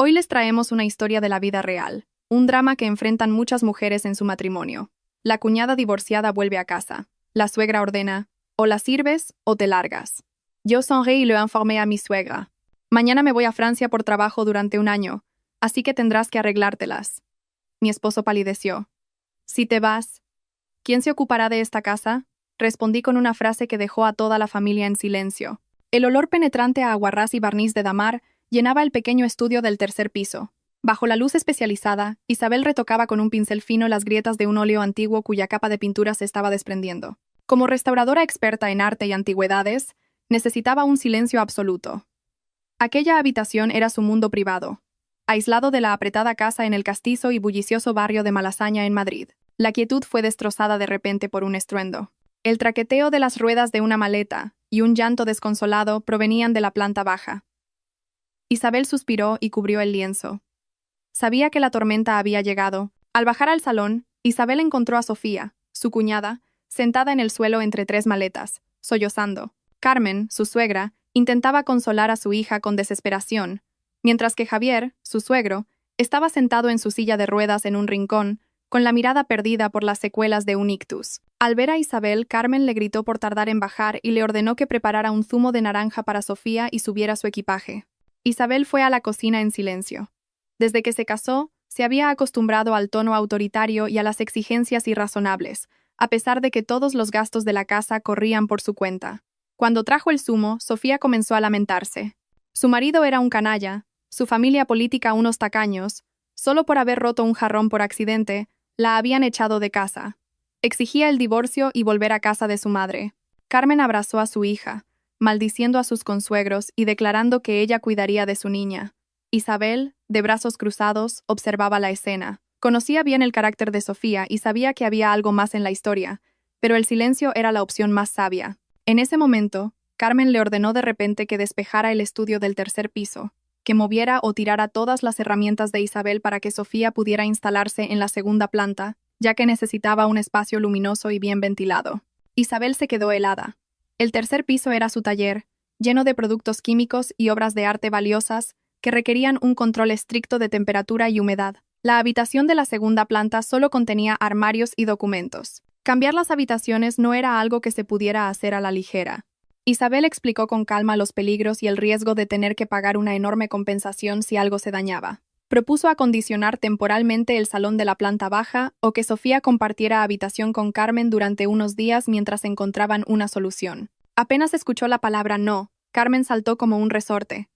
Hoy les traemos una historia de la vida real, un drama que enfrentan muchas mujeres en su matrimonio. La cuñada divorciada vuelve a casa. La suegra ordena, o la sirves o te largas. Yo sonreí y le informé a mi suegra. Mañana me voy a Francia por trabajo durante un año, así que tendrás que arreglártelas. Mi esposo palideció. Si te vas, ¿quién se ocupará de esta casa? Respondí con una frase que dejó a toda la familia en silencio. El olor penetrante a aguarrás y barniz de damar llenaba el pequeño estudio del tercer piso. Bajo la luz especializada, Isabel retocaba con un pincel fino las grietas de un óleo antiguo cuya capa de pintura se estaba desprendiendo. Como restauradora experta en arte y antigüedades, necesitaba un silencio absoluto. Aquella habitación era su mundo privado, aislado de la apretada casa en el castizo y bullicioso barrio de Malasaña en Madrid. La quietud fue destrozada de repente por un estruendo. El traqueteo de las ruedas de una maleta y un llanto desconsolado provenían de la planta baja. Isabel suspiró y cubrió el lienzo. Sabía que la tormenta había llegado. Al bajar al salón, Isabel encontró a Sofía, su cuñada, sentada en el suelo entre tres maletas, sollozando. Carmen, su suegra, intentaba consolar a su hija con desesperación, mientras que Javier, su suegro, estaba sentado en su silla de ruedas en un rincón, con la mirada perdida por las secuelas de un ictus. Al ver a Isabel, Carmen le gritó por tardar en bajar y le ordenó que preparara un zumo de naranja para Sofía y subiera su equipaje. Isabel fue a la cocina en silencio. Desde que se casó, se había acostumbrado al tono autoritario y a las exigencias irrazonables, a pesar de que todos los gastos de la casa corrían por su cuenta. Cuando trajo el zumo, Sofía comenzó a lamentarse. Su marido era un canalla, su familia política unos tacaños, solo por haber roto un jarrón por accidente, la habían echado de casa. Exigía el divorcio y volver a casa de su madre. Carmen abrazó a su hija, maldiciendo a sus consuegros y declarando que ella cuidaría de su niña. Isabel, de brazos cruzados, observaba la escena. Conocía bien el carácter de Sofía y sabía que había algo más en la historia, pero el silencio era la opción más sabia. En ese momento, Carmen le ordenó de repente que despejara el estudio del tercer piso, que moviera o tirara todas las herramientas de Isabel para que Sofía pudiera instalarse en la segunda planta, ya que necesitaba un espacio luminoso y bien ventilado. Isabel se quedó helada. El tercer piso era su taller, lleno de productos químicos y obras de arte valiosas que requerían un control estricto de temperatura y humedad. La habitación de la segunda planta solo contenía armarios y documentos. Cambiar las habitaciones no era algo que se pudiera hacer a la ligera. Isabel explicó con calma los peligros y el riesgo de tener que pagar una enorme compensación si algo se dañaba. Propuso acondicionar temporalmente el salón de la planta baja o que Sofía compartiera habitación con Carmen durante unos días mientras encontraban una solución. Apenas escuchó la palabra no, Carmen saltó como un resorte.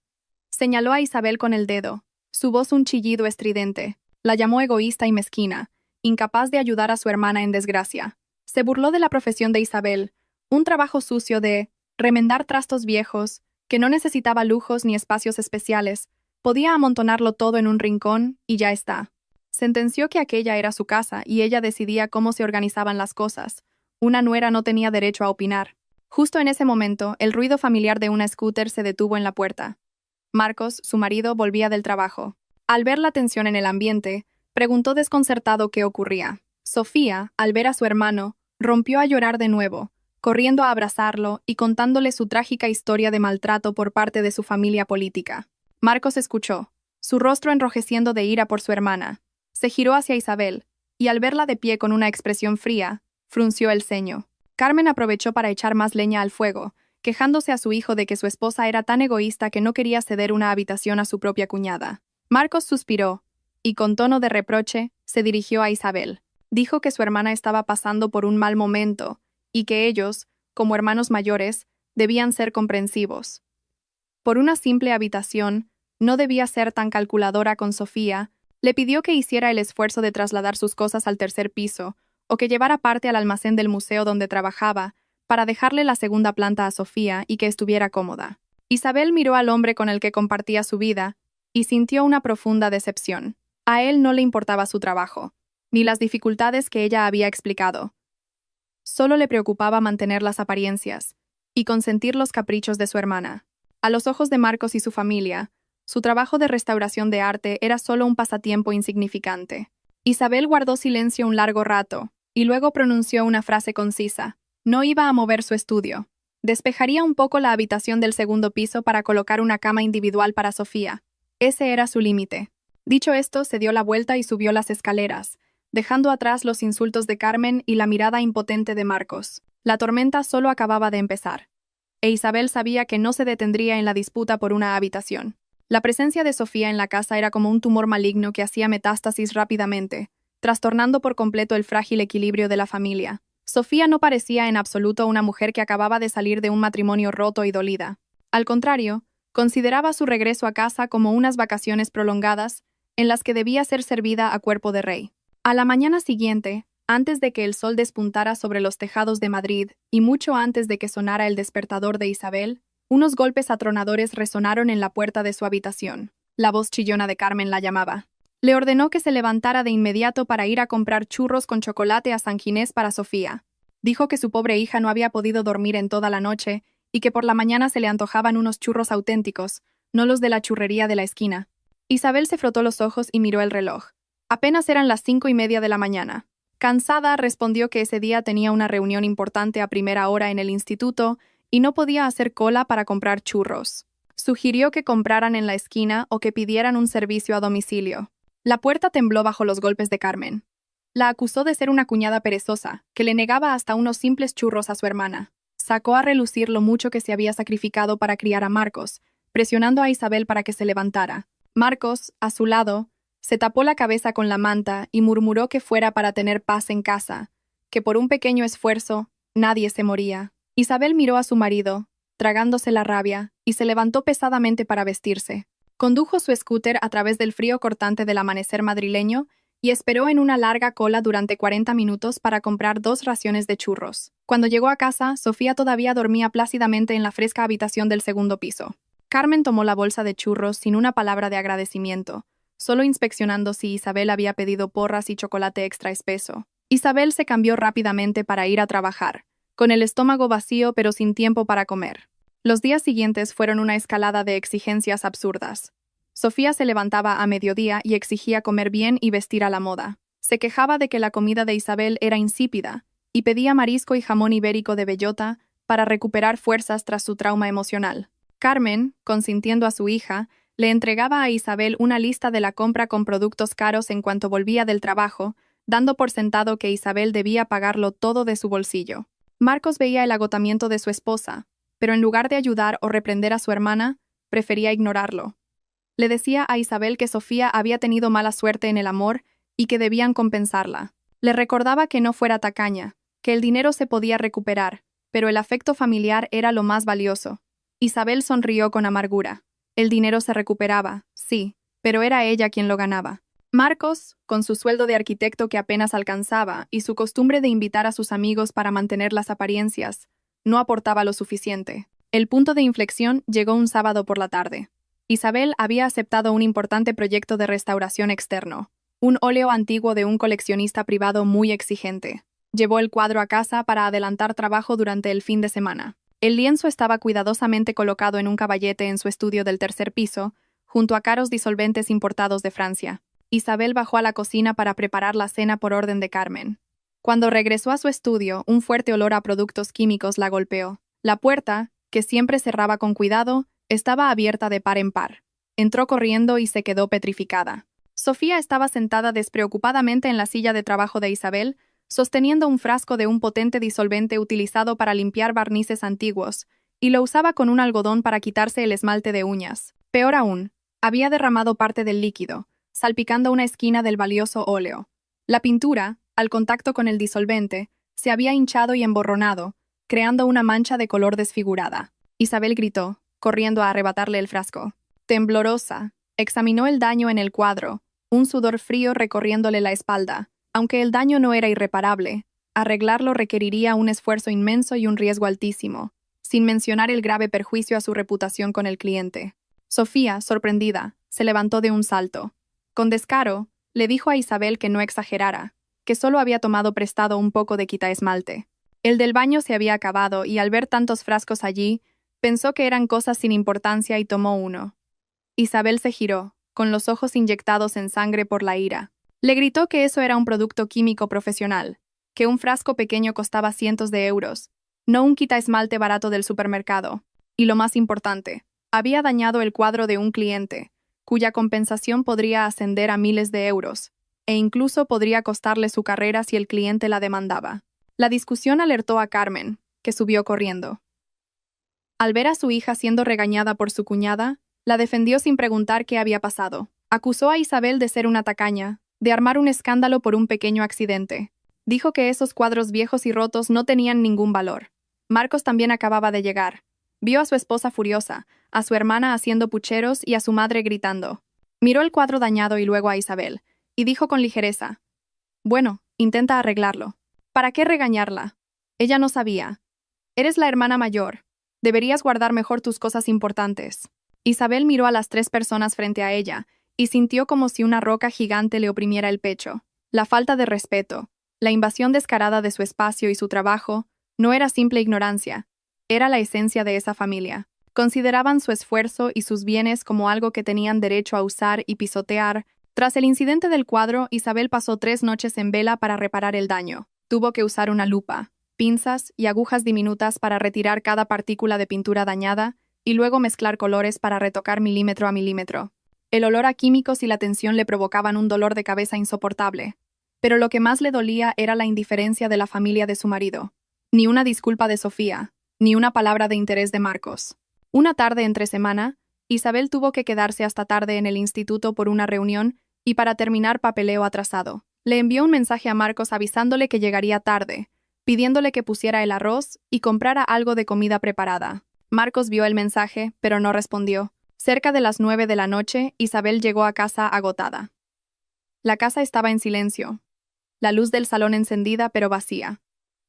Señaló a Isabel con el dedo, su voz un chillido estridente. La llamó egoísta y mezquina, incapaz de ayudar a su hermana en desgracia. Se burló de la profesión de Isabel, un trabajo sucio de remendar trastos viejos, que no necesitaba lujos ni espacios especiales, podía amontonarlo todo en un rincón y ya está. Sentenció que aquella era su casa y ella decidía cómo se organizaban las cosas. Una nuera no tenía derecho a opinar. Justo en ese momento, el ruido familiar de una scooter se detuvo en la puerta. Marcos, su marido, volvía del trabajo. Al ver la tensión en el ambiente, preguntó desconcertado qué ocurría. Sofía, al ver a su hermano, rompió a llorar de nuevo, corriendo a abrazarlo y contándole su trágica historia de maltrato por parte de su familia política. Marcos escuchó, su rostro enrojeciendo de ira por su hermana. Se giró hacia Isabel, y al verla de pie con una expresión fría, frunció el ceño. Carmen aprovechó para echar más leña al fuego, quejándose a su hijo de que su esposa era tan egoísta que no quería ceder una habitación a su propia cuñada. Marcos suspiró, y con tono de reproche, se dirigió a Isabel. Dijo que su hermana estaba pasando por un mal momento, y que ellos, como hermanos mayores, debían ser comprensivos. Por una simple habitación, no debía ser tan calculadora con Sofía, le pidió que hiciera el esfuerzo de trasladar sus cosas al tercer piso, o que llevara parte al almacén del museo donde trabajaba, para dejarle la segunda planta a Sofía y que estuviera cómoda. Isabel miró al hombre con el que compartía su vida, y sintió una profunda decepción. A él no le importaba su trabajo, ni las dificultades que ella había explicado. Solo le preocupaba mantener las apariencias, y consentir los caprichos de su hermana. A los ojos de Marcos y su familia, su trabajo de restauración de arte era solo un pasatiempo insignificante. Isabel guardó silencio un largo rato, y luego pronunció una frase concisa. No iba a mover su estudio. Despejaría un poco la habitación del segundo piso para colocar una cama individual para Sofía. Ese era su límite. Dicho esto, se dio la vuelta y subió las escaleras, dejando atrás los insultos de Carmen y la mirada impotente de Marcos. La tormenta solo acababa de empezar, e Isabel sabía que no se detendría en la disputa por una habitación. La presencia de Sofía en la casa era como un tumor maligno que hacía metástasis rápidamente, trastornando por completo el frágil equilibrio de la familia. Sofía no parecía en absoluto una mujer que acababa de salir de un matrimonio roto y dolida. Al contrario, consideraba su regreso a casa como unas vacaciones prolongadas en las que debía ser servida a cuerpo de rey. A la mañana siguiente, antes de que el sol despuntara sobre los tejados de Madrid y mucho antes de que sonara el despertador de Isabel, unos golpes atronadores resonaron en la puerta de su habitación. La voz chillona de Carmen la llamaba. Le ordenó que se levantara de inmediato para ir a comprar churros con chocolate a San Ginés para Sofía. Dijo que su pobre hija no había podido dormir en toda la noche y que por la mañana se le antojaban unos churros auténticos, no los de la churrería de la esquina. Isabel se frotó los ojos y miró el reloj. Apenas eran las 5:30 de la mañana. Cansada, respondió que ese día tenía una reunión importante a primera hora en el instituto y no podía hacer cola para comprar churros. Sugirió que compraran en la esquina o que pidieran un servicio a domicilio. La puerta tembló bajo los golpes de Carmen. La acusó de ser una cuñada perezosa, que le negaba hasta unos simples churros a su hermana. Sacó a relucir lo mucho que se había sacrificado para criar a Marcos, presionando a Isabel para que se levantara. Marcos, a su lado, se tapó la cabeza con la manta y murmuró que fuera para tener paz en casa, que por un pequeño esfuerzo, nadie se moría. Isabel miró a su marido, tragándose la rabia, y se levantó pesadamente para vestirse. Condujo su scooter a través del frío cortante del amanecer madrileño y esperó en una larga cola durante 40 minutos para comprar 2 raciones de churros. Cuando llegó a casa, Sofía todavía dormía plácidamente en la fresca habitación del segundo piso. Carmen tomó la bolsa de churros sin una palabra de agradecimiento, solo inspeccionando si Isabel había pedido porras y chocolate extra espeso. Isabel se cambió rápidamente para ir a trabajar, con el estómago vacío pero sin tiempo para comer. Los días siguientes fueron una escalada de exigencias absurdas. Sofía se levantaba a mediodía y exigía comer bien y vestir a la moda. Se quejaba de que la comida de Isabel era insípida y pedía marisco y jamón ibérico de bellota para recuperar fuerzas tras su trauma emocional. Carmen, consintiendo a su hija, le entregaba a Isabel una lista de la compra con productos caros en cuanto volvía del trabajo, dando por sentado que Isabel debía pagarlo todo de su bolsillo. Marcos veía el agotamiento de su esposa, pero en lugar de ayudar o reprender a su hermana, prefería ignorarlo. Le decía a Isabel que Sofía había tenido mala suerte en el amor y que debían compensarla. Le recordaba que no fuera tacaña, que el dinero se podía recuperar, pero el afecto familiar era lo más valioso. Isabel sonrió con amargura. El dinero se recuperaba, sí, pero era ella quien lo ganaba. Marcos, con su sueldo de arquitecto que apenas alcanzaba y su costumbre de invitar a sus amigos para mantener las apariencias, no aportaba lo suficiente. El punto de inflexión llegó un sábado por la tarde. Isabel había aceptado un importante proyecto de restauración externo, un óleo antiguo de un coleccionista privado muy exigente. Llevó el cuadro a casa para adelantar trabajo durante el fin de semana. El lienzo estaba cuidadosamente colocado en un caballete en su estudio del tercer piso, junto a caros disolventes importados de Francia. Isabel bajó a la cocina para preparar la cena por orden de Carmen. Cuando regresó a su estudio, un fuerte olor a productos químicos la golpeó. La puerta, que siempre cerraba con cuidado, estaba abierta de par en par. Entró corriendo y se quedó petrificada. Sofía estaba sentada despreocupadamente en la silla de trabajo de Isabel, sosteniendo un frasco de un potente disolvente utilizado para limpiar barnices antiguos, y lo usaba con un algodón para quitarse el esmalte de uñas. Peor aún, había derramado parte del líquido, salpicando una esquina del valioso óleo. La pintura, al contacto con el disolvente, se había hinchado y emborronado, creando una mancha de color desfigurada. Isabel gritó, corriendo a arrebatarle el frasco. Temblorosa, examinó el daño en el cuadro, un sudor frío recorriéndole la espalda. Aunque el daño no era irreparable, arreglarlo requeriría un esfuerzo inmenso y un riesgo altísimo, sin mencionar el grave perjuicio a su reputación con el cliente. Sofía, sorprendida, se levantó de un salto. Con descaro, le dijo a Isabel que no exagerara, que solo había tomado prestado un poco de quitaesmalte. El del baño se había acabado y al ver tantos frascos allí, pensó que eran cosas sin importancia y tomó uno. Isabel se giró, con los ojos inyectados en sangre por la ira. Le gritó que eso era un producto químico profesional, que un frasco pequeño costaba cientos de euros, no un quitaesmalte barato del supermercado. Y lo más importante, había dañado el cuadro de un cliente, cuya compensación podría ascender a miles de euros, e incluso podría costarle su carrera si el cliente la demandaba. La discusión alertó a Carmen, que subió corriendo. Al ver a su hija siendo regañada por su cuñada, la defendió sin preguntar qué había pasado. Acusó a Isabel de ser una tacaña, de armar un escándalo por un pequeño accidente. Dijo que esos cuadros viejos y rotos no tenían ningún valor. Marcos también acababa de llegar. Vio a su esposa furiosa, a su hermana haciendo pucheros y a su madre gritando. Miró el cuadro dañado y luego a Isabel, y dijo con ligereza: «Bueno, intenta arreglarlo. ¿Para qué regañarla? Ella no sabía. Eres la hermana mayor. Deberías guardar mejor tus cosas importantes». Isabel miró a las 3 personas frente a ella, y sintió como si una roca gigante le oprimiera el pecho. La falta de respeto, la invasión descarada de su espacio y su trabajo, no era simple ignorancia, era la esencia de esa familia. Consideraban su esfuerzo y sus bienes como algo que tenían derecho a usar y pisotear. Tras el incidente del cuadro, Isabel pasó 3 noches en vela para reparar el daño. Tuvo que usar una lupa, pinzas y agujas diminutas para retirar cada partícula de pintura dañada y luego mezclar colores para retocar milímetro a milímetro. El olor a químicos y la tensión le provocaban un dolor de cabeza insoportable. Pero lo que más le dolía era la indiferencia de la familia de su marido. Ni una disculpa de Sofía, ni una palabra de interés de Marcos. Una tarde entre semana, Isabel tuvo que quedarse hasta tarde en el instituto por una reunión y para terminar papeleo atrasado. Le envió un mensaje a Marcos avisándole que llegaría tarde, pidiéndole que pusiera el arroz y comprara algo de comida preparada. Marcos vio el mensaje, pero no respondió. Cerca de las 9 de la noche, Isabel llegó a casa agotada. La casa estaba en silencio. La luz del salón encendida pero vacía.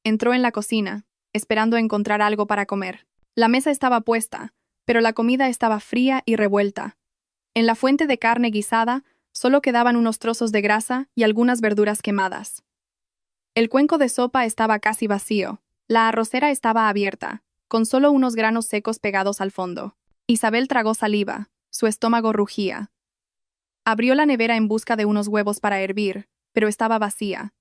Entró en la cocina, esperando encontrar algo para comer. La mesa estaba puesta, pero la comida estaba fría y revuelta. En la fuente de carne guisada solo quedaban unos trozos de grasa y algunas verduras quemadas. El cuenco de sopa estaba casi vacío. La arrocera estaba abierta, con solo unos granos secos pegados al fondo. Isabel tragó saliva, su estómago rugía. Abrió la nevera en busca de unos huevos para hervir, pero estaba vacía.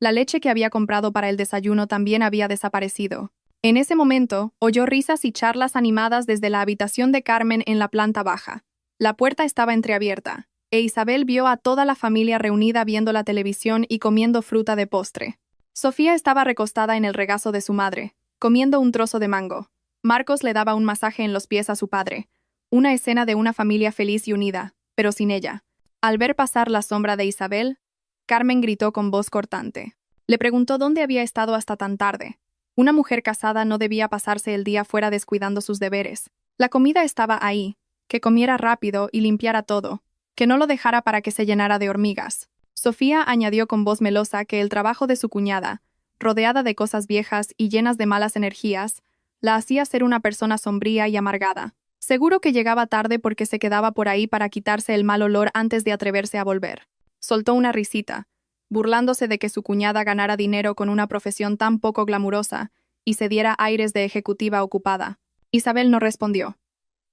La leche que había comprado para el desayuno también había desaparecido. En ese momento, oyó risas y charlas animadas desde la habitación de Carmen en la planta baja. La puerta estaba entreabierta, e Isabel vio a toda la familia reunida viendo la televisión y comiendo fruta de postre. Sofía estaba recostada en el regazo de su madre, comiendo un trozo de mango. Marcos le daba un masaje en los pies a su padre. Una escena de una familia feliz y unida, pero sin ella. Al ver pasar la sombra de Isabel, Carmen gritó con voz cortante. Le preguntó dónde había estado hasta tan tarde. Una mujer casada no debía pasarse el día fuera descuidando sus deberes. La comida estaba ahí, que comiera rápido y limpiara todo, que no lo dejara para que se llenara de hormigas. Sofía añadió con voz melosa que el trabajo de su cuñada, rodeada de cosas viejas y llenas de malas energías, la hacía ser una persona sombría y amargada. Seguro que llegaba tarde porque se quedaba por ahí para quitarse el mal olor antes de atreverse a volver. Soltó una risita, burlándose de que su cuñada ganara dinero con una profesión tan poco glamurosa y se diera aires de ejecutiva ocupada. Isabel no respondió.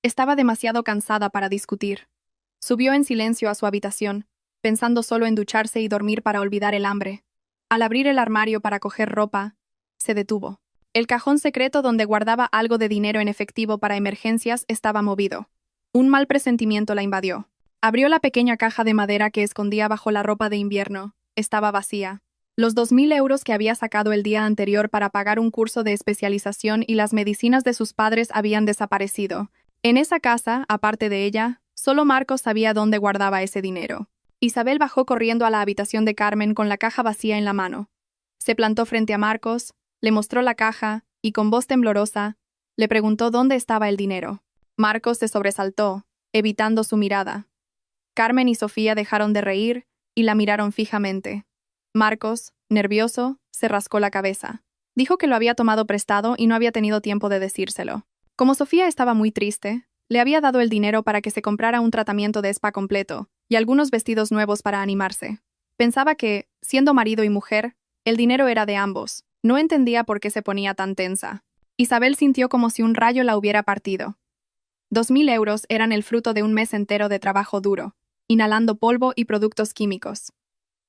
Estaba demasiado cansada para discutir. Subió en silencio a su habitación, pensando solo en ducharse y dormir para olvidar el hambre. Al abrir el armario para coger ropa, se detuvo. El cajón secreto donde guardaba algo de dinero en efectivo para emergencias estaba movido. Un mal presentimiento la invadió. Abrió la pequeña caja de madera que escondía bajo la ropa de invierno. Estaba vacía. Los 2.000 euros que había sacado el día anterior para pagar un curso de especialización y las medicinas de sus padres habían desaparecido. En esa casa, aparte de ella, solo Marcos sabía dónde guardaba ese dinero. Isabel bajó corriendo a la habitación de Carmen con la caja vacía en la mano. Se plantó frente a Marcos, le mostró la caja y, con voz temblorosa, le preguntó dónde estaba el dinero. Marcos se sobresaltó, evitando su mirada. Carmen y Sofía dejaron de reír y la miraron fijamente. Marcos, nervioso, se rascó la cabeza. Dijo que lo había tomado prestado y no había tenido tiempo de decírselo. Como Sofía estaba muy triste, le había dado el dinero para que se comprara un tratamiento de spa completo y algunos vestidos nuevos para animarse. Pensaba que, siendo marido y mujer, el dinero era de ambos. No entendía por qué se ponía tan tensa. Isabel sintió como si un rayo la hubiera partido. 2.000 euros eran el fruto de un mes entero de trabajo duro, inhalando polvo y productos químicos.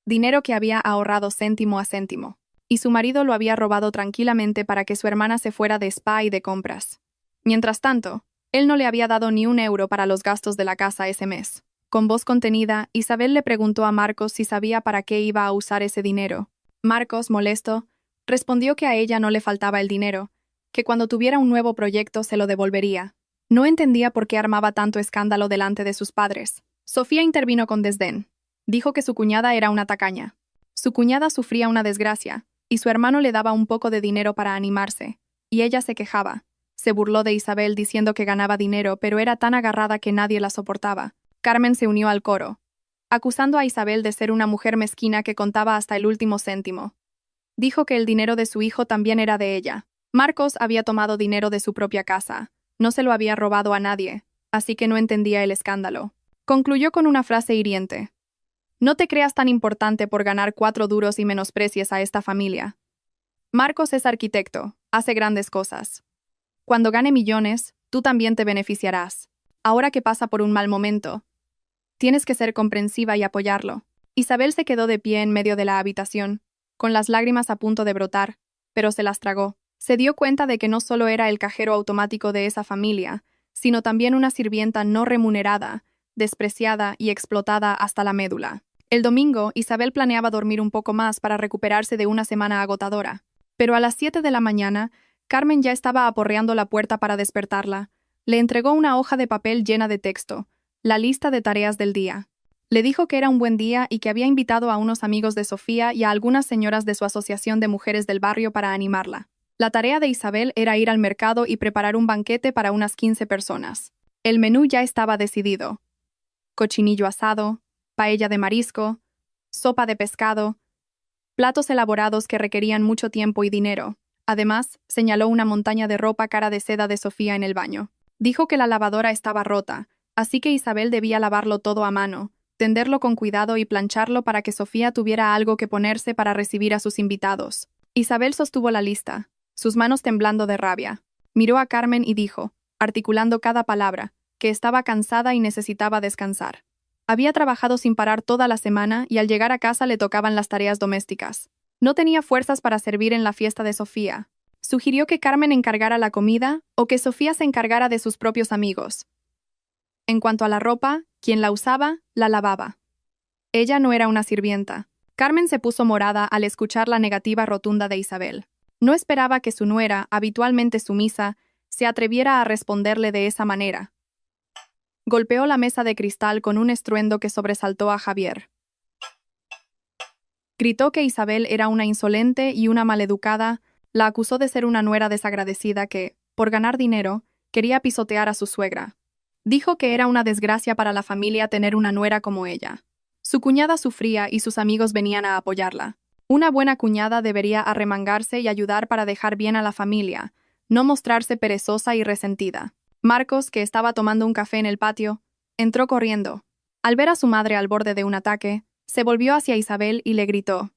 Dinero que había ahorrado céntimo a céntimo. Y su marido lo había robado tranquilamente para que su hermana se fuera de spa y de compras. Mientras tanto, Él no le había dado ni un euro para los gastos de la casa ese mes. Con voz contenida, Isabel le preguntó a Marcos si sabía para qué iba a usar ese dinero. Marcos, molesto, respondió que a ella no le faltaba el dinero, que cuando tuviera un nuevo proyecto se lo devolvería. No entendía por qué armaba tanto escándalo delante de sus padres. Sofía intervino con desdén. Dijo que su cuñada era una tacaña. Su cuñada sufría una desgracia, y su hermano le daba un poco de dinero para animarse, y ella se quejaba. Se burló de Isabel diciendo que ganaba dinero, pero era tan agarrada que nadie la soportaba. Carmen se unió al coro, acusando a Isabel de ser una mujer mezquina que contaba hasta el último céntimo. Dijo que el dinero de su hijo también era de ella. Marcos había tomado dinero de su propia casa. No se lo había robado a nadie, así que no entendía el escándalo. Concluyó con una frase hiriente. No te creas tan importante por ganar 4 duros y menosprecies a esta familia. Marcos es arquitecto, hace grandes cosas. Cuando gane millones, tú también te beneficiarás. Ahora que pasa por un mal momento, tienes que ser comprensiva y apoyarlo. Isabel se quedó de pie en medio de la habitación, con las lágrimas a punto de brotar, pero se las tragó. Se dio cuenta de que no solo era el cajero automático de esa familia, sino también una sirvienta no remunerada, despreciada y explotada hasta la médula. El domingo, Isabel planeaba dormir un poco más para recuperarse de una semana agotadora. Pero a las 7 de la mañana, Carmen ya estaba aporreando la puerta para despertarla. Le entregó una hoja de papel llena de texto, la lista de tareas del día. Le dijo que era un buen día y que había invitado a unos amigos de Sofía y a algunas señoras de su asociación de mujeres del barrio para animarla. La tarea de Isabel era ir al mercado y preparar un banquete para unas 15 personas. El menú ya estaba decidido. Cochinillo asado, paella de marisco, sopa de pescado, platos elaborados que requerían mucho tiempo y dinero. Además, señaló una montaña de ropa cara de seda de Sofía en el baño. Dijo que la lavadora estaba rota, así que Isabel debía lavarlo todo a mano, tenderlo con cuidado y plancharlo para que Sofía tuviera algo que ponerse para recibir a sus invitados. Isabel sostuvo la lista, sus manos temblando de rabia. Miró a Carmen y dijo, articulando cada palabra, que estaba cansada y necesitaba descansar. Había trabajado sin parar toda la semana y al llegar a casa le tocaban las tareas domésticas. No tenía fuerzas para servir en la fiesta de Sofía. Sugirió que Carmen encargara la comida o que Sofía se encargara de sus propios amigos. En cuanto a la ropa, quien la usaba, la lavaba. Ella no era una sirvienta. Carmen se puso morada al escuchar la negativa rotunda de Isabel. No esperaba que su nuera, habitualmente sumisa, se atreviera a responderle de esa manera. Golpeó la mesa de cristal con un estruendo que sobresaltó a Javier. Gritó que Isabel era una insolente y una maleducada, la acusó de ser una nuera desagradecida que, por ganar dinero, quería pisotear a su suegra. Dijo que era una desgracia para la familia tener una nuera como ella. Su cuñada sufría y sus amigos venían a apoyarla. Una buena cuñada debería arremangarse y ayudar para dejar bien a la familia, no mostrarse perezosa y resentida. Marcos, que estaba tomando un café en el patio, entró corriendo. Al ver a su madre al borde de un ataque, se volvió hacia Isabel y le gritó.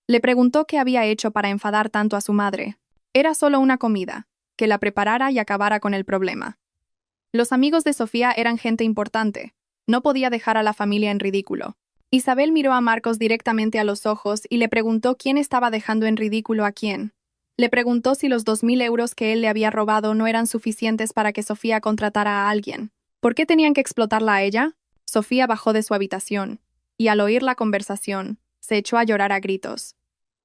Le preguntó qué había hecho para enfadar tanto a su madre. Era solo una comida, que la preparara y acabara con el problema. Los amigos de Sofía eran gente importante. No podía dejar a la familia en ridículo. Isabel miró a Marcos directamente a los ojos y le preguntó quién estaba dejando en ridículo a quién. Le preguntó si los 2.000 euros que él le había robado no eran suficientes para que Sofía contratara a alguien. ¿Por qué tenían que explotarla a ella? Sofía bajó de su habitación, y al oír la conversación, se echó a llorar a gritos.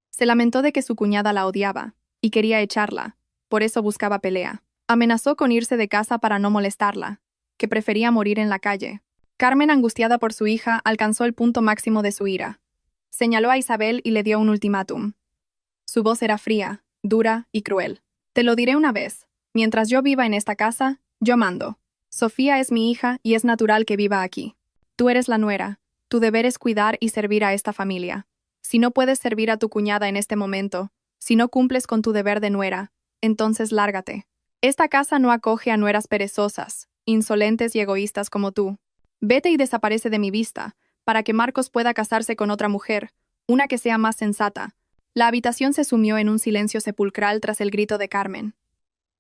Se lamentó de que su cuñada la odiaba, y quería echarla, por eso buscaba pelea. Amenazó con irse de casa para no molestarla, que prefería morir en la calle. Carmen, angustiada por su hija, alcanzó el punto máximo de su ira. Señaló a Isabel y le dio un ultimátum. Su voz era fría, dura y cruel. Te lo diré una vez. Mientras yo viva en esta casa, yo mando. Sofía es mi hija y es natural que viva aquí. Tú eres la nuera. Tu deber es cuidar y servir a esta familia. Si no puedes servir a tu cuñada en este momento, si no cumples con tu deber de nuera, entonces lárgate. Esta casa no acoge a nueras perezosas, insolentes y egoístas como tú. Vete y desaparece de mi vista, para que Marcos pueda casarse con otra mujer, una que sea más sensata. La habitación se sumió en un silencio sepulcral tras el grito de Carmen.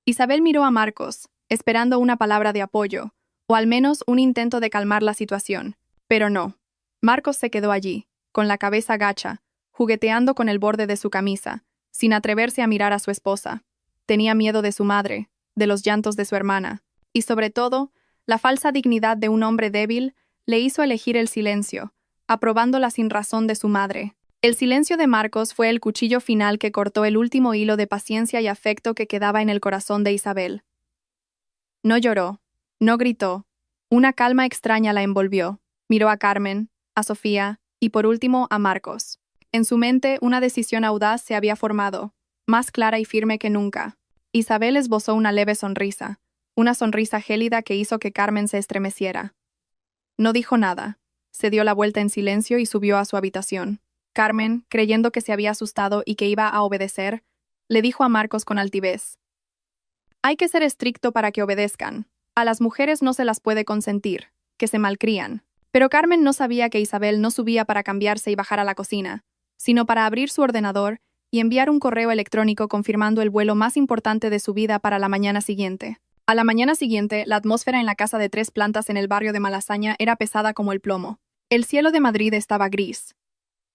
Isabel miró a Marcos, esperando una palabra de apoyo, o al menos un intento de calmar la situación, pero no. Marcos se quedó allí, con la cabeza gacha, jugueteando con el borde de su camisa, sin atreverse a mirar a su esposa. Tenía miedo de su madre, de los llantos de su hermana. Y sobre todo, la falsa dignidad de un hombre débil le hizo elegir el silencio, aprobando la sinrazón de su madre. El silencio de Marcos fue el cuchillo final que cortó el último hilo de paciencia y afecto que quedaba en el corazón de Isabel. No lloró, no gritó. Una calma extraña la envolvió. Miró a Carmen, a Sofía y por último a Marcos. En su mente una decisión audaz se había formado, más clara y firme que nunca. Isabel esbozó una leve sonrisa, una sonrisa gélida que hizo que Carmen se estremeciera. No dijo nada. Se dio la vuelta en silencio y subió a su habitación. Carmen, creyendo que se había asustado y que iba a obedecer, le dijo a Marcos con altivez: «Hay que ser estricto para que obedezcan. A las mujeres no se las puede consentir, que se malcrían». Pero Carmen no sabía que Isabel no subía para cambiarse y bajar a la cocina, sino para abrir su ordenador y enviar un correo electrónico confirmando el vuelo más importante de su vida para la mañana siguiente. A la mañana siguiente, la atmósfera en la casa de 3 plantas en el barrio de Malasaña era pesada como el plomo. El cielo de Madrid estaba gris,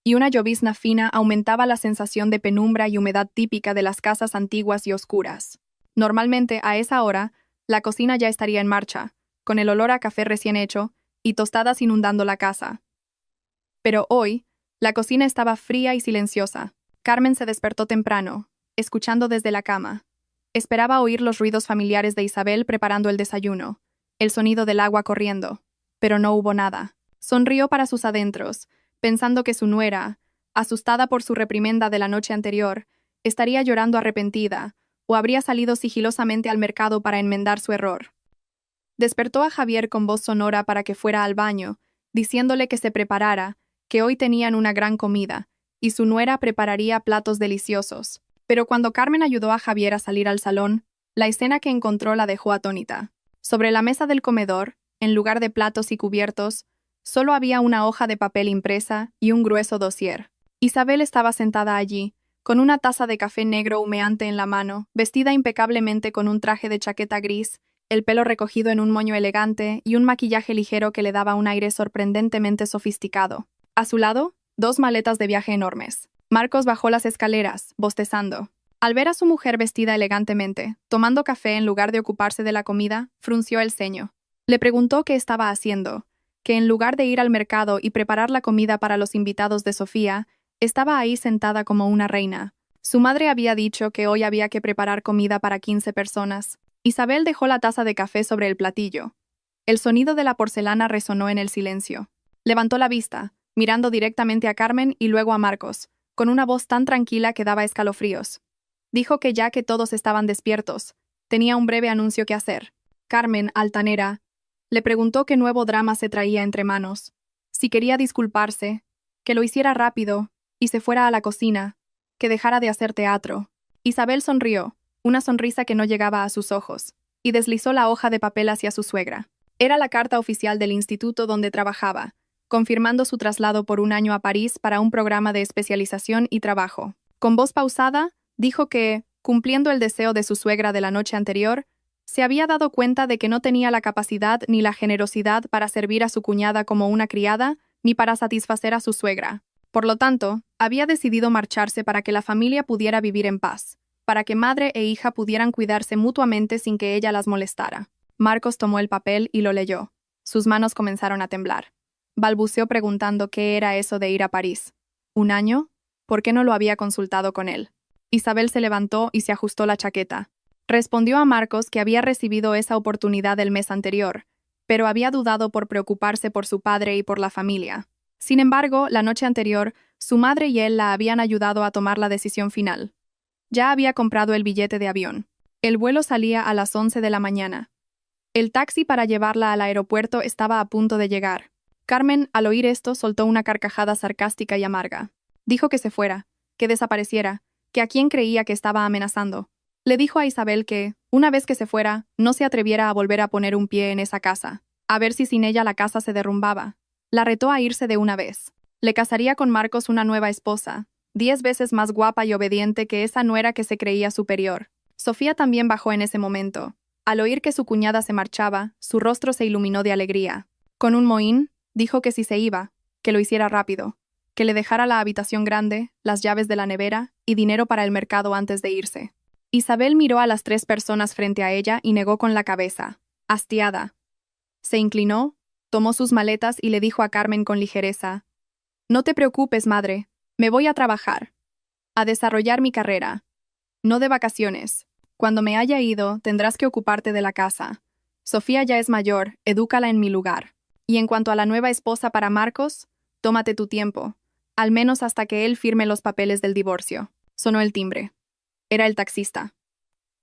y una llovizna fina aumentaba la sensación de penumbra y humedad típica de las casas antiguas y oscuras. Normalmente, a esa hora, la cocina ya estaría en marcha, con el olor a café recién hecho y tostadas inundando la casa. Pero hoy, la cocina estaba fría y silenciosa. Carmen se despertó temprano, escuchando desde la cama. Esperaba oír los ruidos familiares de Isabel preparando el desayuno, el sonido del agua corriendo, pero no hubo nada. Sonrió para sus adentros, pensando que su nuera, asustada por su reprimenda de la noche anterior, estaría llorando arrepentida o habría salido sigilosamente al mercado para enmendar su error. Despertó a Javier con voz sonora para que fuera al baño, diciéndole que se preparara, que hoy tenían una gran comida, y su nuera prepararía platos deliciosos. Pero cuando Carmen ayudó a Javier a salir al salón, la escena que encontró la dejó atónita. Sobre la mesa del comedor, en lugar de platos y cubiertos, solo había una hoja de papel impresa y un grueso dossier. Isabel estaba sentada allí, con una taza de café negro humeante en la mano, vestida impecablemente con un traje de chaqueta gris, el pelo recogido en un moño elegante y un maquillaje ligero que le daba un aire sorprendentemente sofisticado. A su lado, 2 maletas de viaje enormes. Marcos bajó las escaleras, bostezando. Al ver a su mujer vestida elegantemente, tomando café en lugar de ocuparse de la comida, frunció el ceño. Le preguntó qué estaba haciendo, que en lugar de ir al mercado y preparar la comida para los invitados de Sofía, estaba ahí sentada como una reina. Su madre había dicho que hoy había que preparar comida para 15 personas. Isabel dejó la taza de café sobre el platillo. El sonido de la porcelana resonó en el silencio. Levantó la vista, mirando directamente a Carmen y luego a Marcos, con una voz tan tranquila que daba escalofríos. Dijo que ya que todos estaban despiertos, tenía un breve anuncio que hacer. Carmen, altanera, le preguntó qué nuevo drama se traía entre manos, si quería disculparse, que lo hiciera rápido y se fuera a la cocina, que dejara de hacer teatro. Isabel sonrió, una sonrisa que no llegaba a sus ojos, y deslizó la hoja de papel hacia su suegra. Era la carta oficial del instituto donde trabajaba, confirmando su traslado por un año a París para un programa de especialización y trabajo. Con voz pausada, dijo que, cumpliendo el deseo de su suegra de la noche anterior, se había dado cuenta de que no tenía la capacidad ni la generosidad para servir a su cuñada como una criada, ni para satisfacer a su suegra. Por lo tanto, había decidido marcharse para que la familia pudiera vivir en paz, para que madre e hija pudieran cuidarse mutuamente sin que ella las molestara. Marcos tomó el papel y lo leyó. Sus manos comenzaron a temblar. Balbuceó preguntando qué era eso de ir a París. ¿Un año? ¿Por qué no lo había consultado con él? Isabel se levantó y se ajustó la chaqueta. Respondió a Marcos que había recibido esa oportunidad el mes anterior, pero había dudado por preocuparse por su padre y por la familia. Sin embargo, la noche anterior, su madre y él la habían ayudado a tomar la decisión final. Ya había comprado el billete de avión. El vuelo salía a las 11 de la mañana. El taxi para llevarla al aeropuerto estaba a punto de llegar. Carmen, al oír esto, soltó una carcajada sarcástica y amarga. Dijo que se fuera, que desapareciera, que a quien creía que estaba amenazando. Le dijo a Isabel que, una vez que se fuera, no se atreviera a volver a poner un pie en esa casa, a ver si sin ella la casa se derrumbaba. La retó a irse de una vez. Le casaría con Marcos una nueva esposa, 10 veces más guapa y obediente que esa nuera que se creía superior. Sofía también bajó en ese momento. Al oír que su cuñada se marchaba, su rostro se iluminó de alegría. Con un mohín, dijo que si se iba, que lo hiciera rápido, que le dejara la habitación grande, las llaves de la nevera y dinero para el mercado antes de irse. Isabel miró a las 3 personas frente a ella y negó con la cabeza. hastiada. Se inclinó, tomó sus maletas y le dijo a Carmen con ligereza: «No te preocupes, madre, me voy a trabajar, a desarrollar mi carrera. No de vacaciones. Cuando me haya ido, tendrás que ocuparte de la casa. Sofía ya es mayor, edúcala en mi lugar. Y en cuanto a la nueva esposa para Marcos, tómate tu tiempo, al menos hasta que él firme los papeles del divorcio». Sonó el timbre. Era el taxista.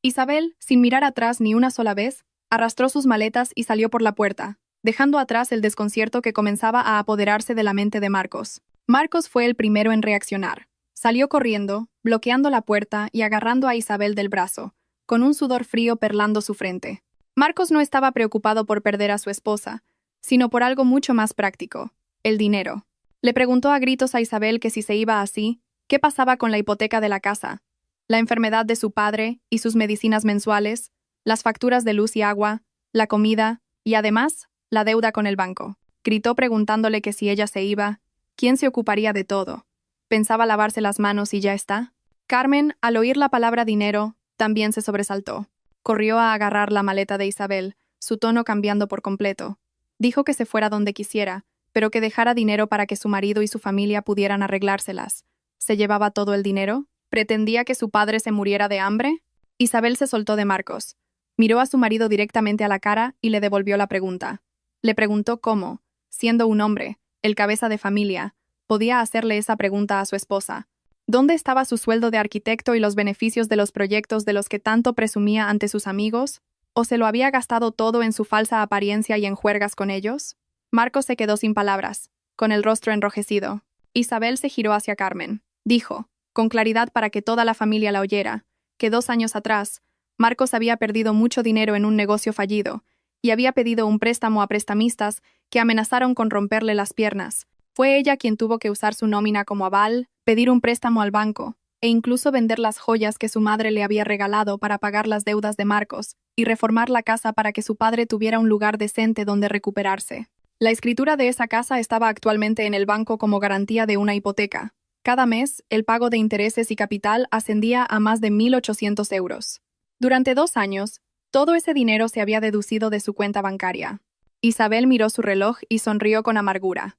Isabel, sin mirar atrás ni una sola vez, arrastró sus maletas y salió por la puerta, dejando atrás el desconcierto que comenzaba a apoderarse de la mente de Marcos. Marcos fue el primero en reaccionar. Salió corriendo, bloqueando la puerta y agarrando a Isabel del brazo, con un sudor frío perlando su frente. Marcos no estaba preocupado por perder a su esposa, sino por algo mucho más práctico: el dinero. Le preguntó a gritos a Isabel que si se iba así, ¿qué pasaba con la hipoteca de la casa, la enfermedad de su padre y sus medicinas mensuales, las facturas de luz y agua, la comida y, además, la deuda con el banco? Gritó preguntándole que si ella se iba, ¿quién se ocuparía de todo? ¿Pensaba lavarse las manos y ya está? Carmen, al oír la palabra dinero, también se sobresaltó. Corrió a agarrar la maleta de Isabel, su tono cambiando por completo. Dijo que se fuera donde quisiera, pero que dejara dinero para que su marido y su familia pudieran arreglárselas. ¿Se llevaba todo el dinero? ¿Pretendía que su padre se muriera de hambre? Isabel se soltó de Marcos. Miró a su marido directamente a la cara y le devolvió la pregunta. Le preguntó cómo, siendo un hombre, el cabeza de familia, podía hacerle esa pregunta a su esposa. ¿Dónde estaba su sueldo de arquitecto y los beneficios de los proyectos de los que tanto presumía ante sus amigos? ¿O se lo había gastado todo en su falsa apariencia y en juergas con ellos? Marcos se quedó sin palabras, con el rostro enrojecido. Isabel se giró hacia Carmen. Dijo, con claridad para que toda la familia la oyera, que 2 años atrás, Marcos había perdido mucho dinero en un negocio fallido y había pedido un préstamo a prestamistas que amenazaron con romperle las piernas. Fue ella quien tuvo que usar su nómina como aval, pedir un préstamo al banco e incluso vender las joyas que su madre le había regalado para pagar las deudas de Marcos y reformar la casa para que su padre tuviera un lugar decente donde recuperarse. La escritura de esa casa estaba actualmente en el banco como garantía de una hipoteca. Cada mes, el pago de intereses y capital ascendía a más de 1.800 euros. Durante 2 años, todo ese dinero se había deducido de su cuenta bancaria. Isabel miró su reloj y sonrió con amargura.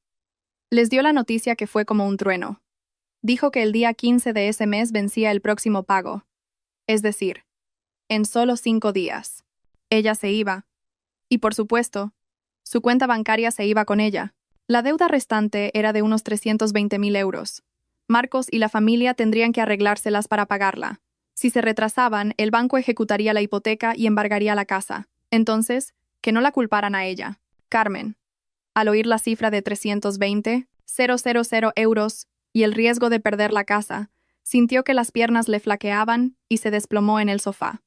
Les dio la noticia que fue como un trueno. Dijo que el día 15 de ese mes vencía el próximo pago. Es decir, en solo 5 días. Ella se iba. Y por supuesto, su cuenta bancaria se iba con ella. La deuda restante era de unos 320.000 euros. Marcos y la familia tendrían que arreglárselas para pagarla. Si se retrasaban, el banco ejecutaría la hipoteca y embargaría la casa. Entonces, que no la culparan a ella. Carmen, al oír la cifra de 320.000 euros y el riesgo de perder la casa, sintió que las piernas le flaqueaban y se desplomó en el sofá.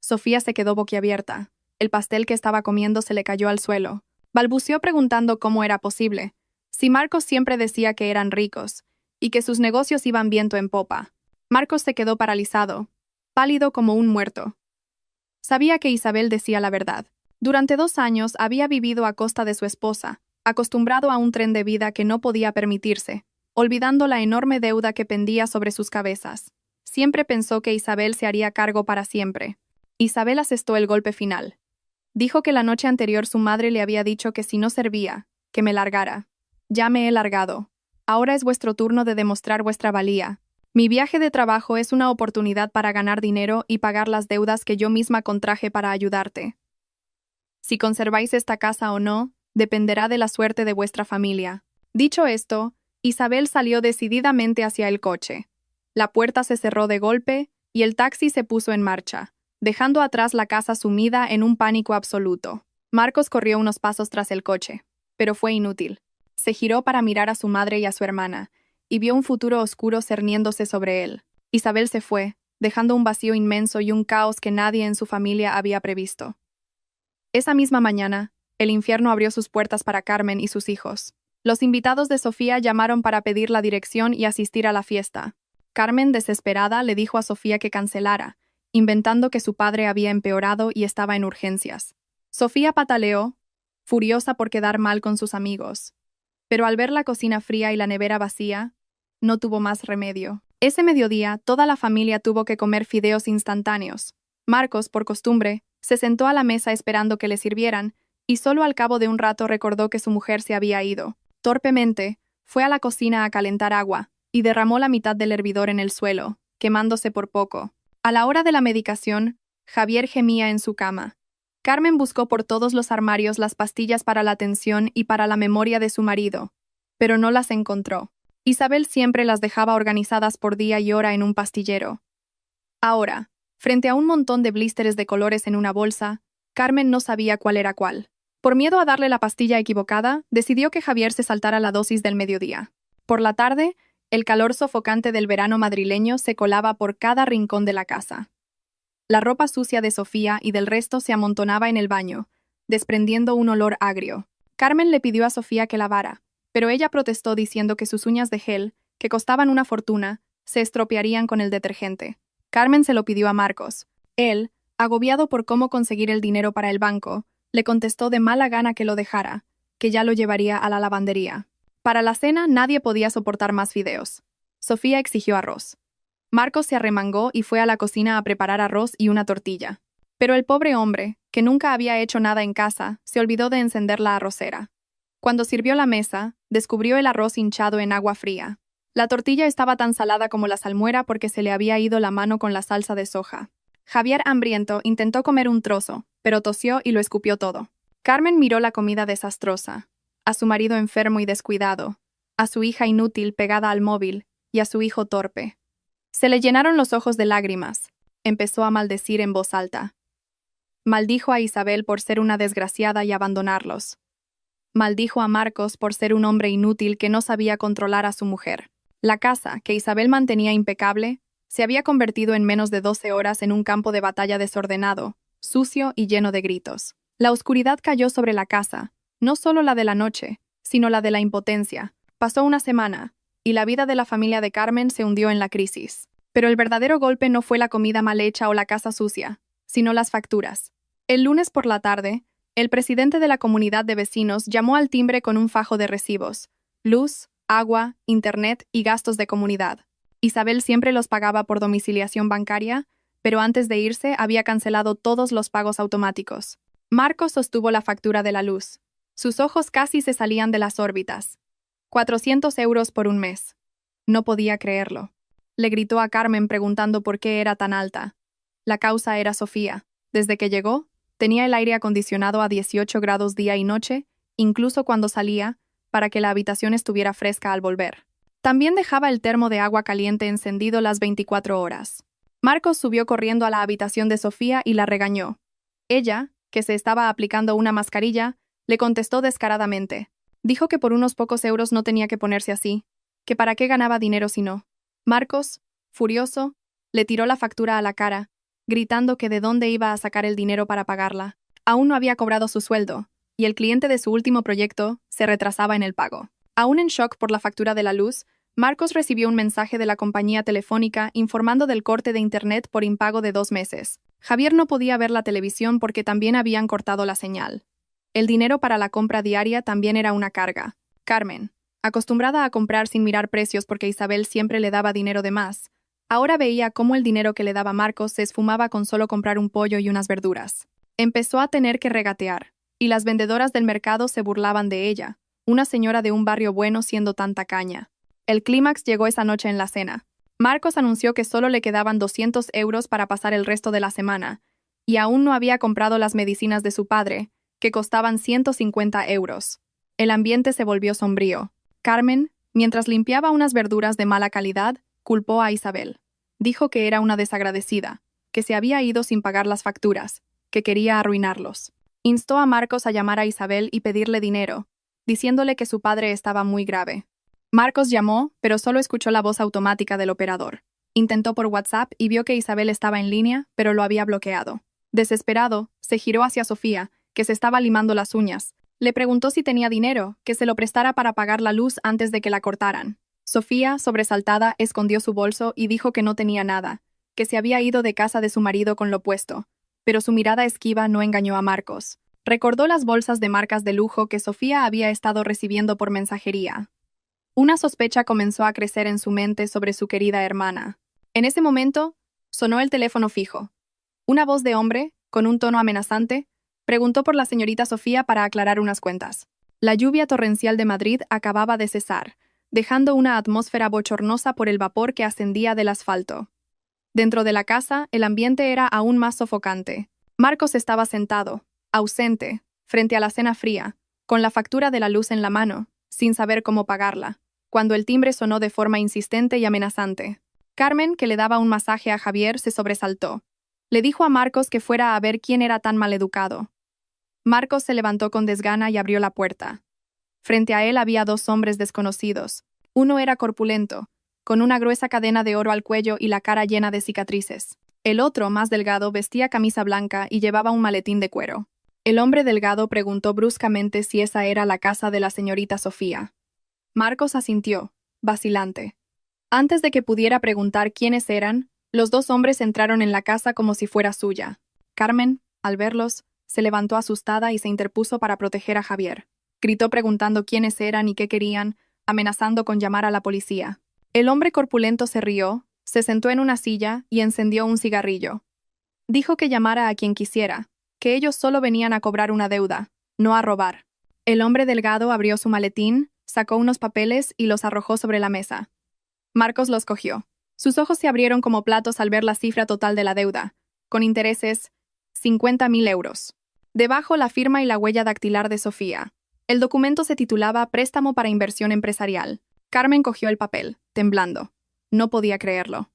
Sofía se quedó boquiabierta. El pastel que estaba comiendo se le cayó al suelo. Balbuceó preguntando cómo era posible. Si Marcos siempre decía que eran ricos y que sus negocios iban viento en popa. Marcos se quedó paralizado, pálido como un muerto. Sabía que Isabel decía la verdad. Durante 2 años había vivido a costa de su esposa, acostumbrado a un tren de vida que no podía permitirse, olvidando la enorme deuda que pendía sobre sus cabezas. Siempre pensó que Isabel se haría cargo para siempre. Isabel asestó el golpe final. Dijo que la noche anterior su madre le había dicho que si no servía, que me largara. Ya me he largado. Ahora es vuestro turno de demostrar vuestra valía. Mi viaje de trabajo es una oportunidad para ganar dinero y pagar las deudas que yo misma contraje para ayudarte. Si conserváis esta casa o no, dependerá de la suerte de vuestra familia. Dicho esto, Isabel salió decididamente hacia el coche. La puerta se cerró de golpe y el taxi se puso en marcha, dejando atrás la casa sumida en un pánico absoluto. Marcos corrió unos pasos tras el coche, pero fue inútil. Se giró para mirar a su madre y a su hermana, y vio un futuro oscuro cerniéndose sobre él. Isabel se fue, dejando un vacío inmenso y un caos que nadie en su familia había previsto. Esa misma mañana, el infierno abrió sus puertas para Carmen y sus hijos. Los invitados de Sofía llamaron para pedir la dirección y asistir a la fiesta. Carmen, desesperada, le dijo a Sofía que cancelara, inventando que su padre había empeorado y estaba en urgencias. Sofía pataleó, furiosa por quedar mal con sus amigos. Pero al ver la cocina fría y la nevera vacía, no tuvo más remedio. Ese mediodía, toda la familia tuvo que comer fideos instantáneos. Marcos, por costumbre, Se sentó a la mesa esperando que le sirvieran, y solo al cabo de un rato recordó que su mujer se había ido. Torpemente, fue a la cocina a calentar agua, y derramó la mitad del hervidor en el suelo, quemándose por poco. A la hora de la medicación, Javier gemía en su cama. Carmen buscó por todos los armarios las pastillas para la tensión y para la memoria de su marido, pero no las encontró. Isabel siempre las dejaba organizadas por día y hora en un pastillero. Ahora, frente a un montón de blísteres de colores en una bolsa, Carmen no sabía cuál era cuál. Por miedo a darle la pastilla equivocada, decidió que Javier se saltara la dosis del mediodía. Por la tarde, el calor sofocante del verano madrileño se colaba por cada rincón de la casa. La ropa sucia de Sofía y del resto se amontonaba en el baño, desprendiendo un olor agrio. Carmen le pidió a Sofía que lavara, pero ella protestó diciendo que sus uñas de gel, que costaban una fortuna, se estropearían con el detergente. Carmen se lo pidió a Marcos. Él, agobiado por cómo conseguir el dinero para el banco, le contestó de mala gana que lo dejara, que ya lo llevaría a la lavandería. Para la cena nadie podía soportar más fideos. Sofía exigió arroz. Marcos se arremangó y fue a la cocina a preparar arroz y una tortilla. Pero el pobre hombre, que nunca había hecho nada en casa, se olvidó de encender la arrocera. Cuando sirvió la mesa, descubrió el arroz hinchado en agua fría. La tortilla estaba tan salada como la salmuera porque se le había ido la mano con la salsa de soja. Javier, hambriento, intentó comer un trozo, pero tosió y lo escupió todo. Carmen miró la comida desastrosa, a su marido enfermo y descuidado, a su hija inútil pegada al móvil y a su hijo torpe. Se le llenaron los ojos de lágrimas. Empezó a maldecir en voz alta. Maldijo a Isabel por ser una desgraciada y abandonarlos. Maldijo a Marcos por ser un hombre inútil que no sabía controlar a su mujer. La casa, que Isabel mantenía impecable, se había convertido en menos de 12 horas en un campo de batalla desordenado, sucio y lleno de gritos. La oscuridad cayó sobre la casa, no solo la de la noche, sino la de la impotencia. Pasó una semana, y la vida de la familia de Carmen se hundió en la crisis. Pero el verdadero golpe no fue la comida mal hecha o la casa sucia, sino las facturas. El lunes por la tarde, el presidente de la comunidad de vecinos llamó al timbre con un fajo de recibos: luz, agua, internet y gastos de comunidad. Isabel siempre los pagaba por domiciliación bancaria, pero antes de irse había cancelado todos los pagos automáticos. Marcos sostuvo la factura de la luz. Sus ojos casi se salían de las órbitas. 400 euros por un mes. No podía creerlo. Le gritó a Carmen preguntando por qué era tan alta. La causa era Sofía. Desde que llegó, tenía el aire acondicionado a 18 grados día y noche, incluso cuando salía, para que la habitación estuviera fresca al volver. También dejaba el termo de agua caliente encendido las 24 horas. Marcos subió corriendo a la habitación de Sofía y la regañó. Ella, que se estaba aplicando una mascarilla, le contestó descaradamente. Dijo que por unos pocos euros no tenía que ponerse así, que para qué ganaba dinero si no. Marcos, furioso, le tiró la factura a la cara, gritando que de dónde iba a sacar el dinero para pagarla. Aún no había cobrado su sueldo, y el cliente de su último proyecto se retrasaba en el pago. Aún en shock por la factura de la luz, Marcos recibió un mensaje de la compañía telefónica informando del corte de internet por impago de 2 meses. Javier no podía ver la televisión porque también habían cortado la señal. El dinero para la compra diaria también era una carga. Carmen, acostumbrada a comprar sin mirar precios porque Isabel siempre le daba dinero de más, ahora veía cómo el dinero que le daba Marcos se esfumaba con solo comprar un pollo y unas verduras. Empezó a tener que regatear, y las vendedoras del mercado se burlaban de ella, una señora de un barrio bueno siendo tan tacaña. El clímax llegó esa noche en la cena. Marcos anunció que solo le quedaban 200 euros para pasar el resto de la semana, y aún no había comprado las medicinas de su padre, que costaban 150 euros. El ambiente se volvió sombrío. Carmen, mientras limpiaba unas verduras de mala calidad, culpó a Isabel. Dijo que era una desagradecida, que se había ido sin pagar las facturas, que quería arruinarlos. Instó a Marcos a llamar a Isabel y pedirle dinero, diciéndole que su padre estaba muy grave. Marcos llamó, pero solo escuchó la voz automática del operador. Intentó por WhatsApp y vio que Isabel estaba en línea, pero lo había bloqueado. Desesperado, se giró hacia Sofía, que se estaba limando las uñas. Le preguntó si tenía dinero, que se lo prestara para pagar la luz antes de que la cortaran. Sofía, sobresaltada, escondió su bolso y dijo que no tenía nada, que se había ido de casa de su marido con lo puesto. Pero su mirada esquiva no engañó a Marcos. Recordó las bolsas de marcas de lujo que Sofía había estado recibiendo por mensajería. Una sospecha comenzó a crecer en su mente sobre su querida hermana. En ese momento, sonó el teléfono fijo. Una voz de hombre, con un tono amenazante, preguntó por la señorita Sofía para aclarar unas cuentas. La lluvia torrencial de Madrid acababa de cesar, dejando una atmósfera bochornosa por el vapor que ascendía del asfalto. Dentro de la casa, el ambiente era aún más sofocante. Marcos estaba sentado, ausente, frente a la cena fría, con la factura de la luz en la mano, sin saber cómo pagarla, cuando el timbre sonó de forma insistente y amenazante. Carmen, que le daba un masaje a Javier, se sobresaltó. Le dijo a Marcos que fuera a ver quién era tan maleducado. Marcos se levantó con desgana y abrió la puerta. Frente a él había dos hombres desconocidos. Uno era corpulento, con una gruesa cadena de oro al cuello y la cara llena de cicatrices. El otro, más delgado, vestía camisa blanca y llevaba un maletín de cuero. El hombre delgado preguntó bruscamente si esa era la casa de la señorita Sofía. Marcos asintió, vacilante. Antes de que pudiera preguntar quiénes eran, los dos hombres entraron en la casa como si fuera suya. Carmen, al verlos, se levantó asustada y se interpuso para proteger a Javier. Gritó preguntando quiénes eran y qué querían, amenazando con llamar a la policía. El hombre corpulento se rió, se sentó en una silla y encendió un cigarrillo. Dijo que llamara a quien quisiera, que ellos solo venían a cobrar una deuda, no a robar. El hombre delgado abrió su maletín, sacó unos papeles y los arrojó sobre la mesa. Marcos los cogió. Sus ojos se abrieron como platos al ver la cifra total de la deuda, con intereses 50.000 euros. Debajo la firma y la huella dactilar de Sofía. El documento se titulaba Préstamo para inversión empresarial. Carmen cogió el papel, temblando. No podía creerlo.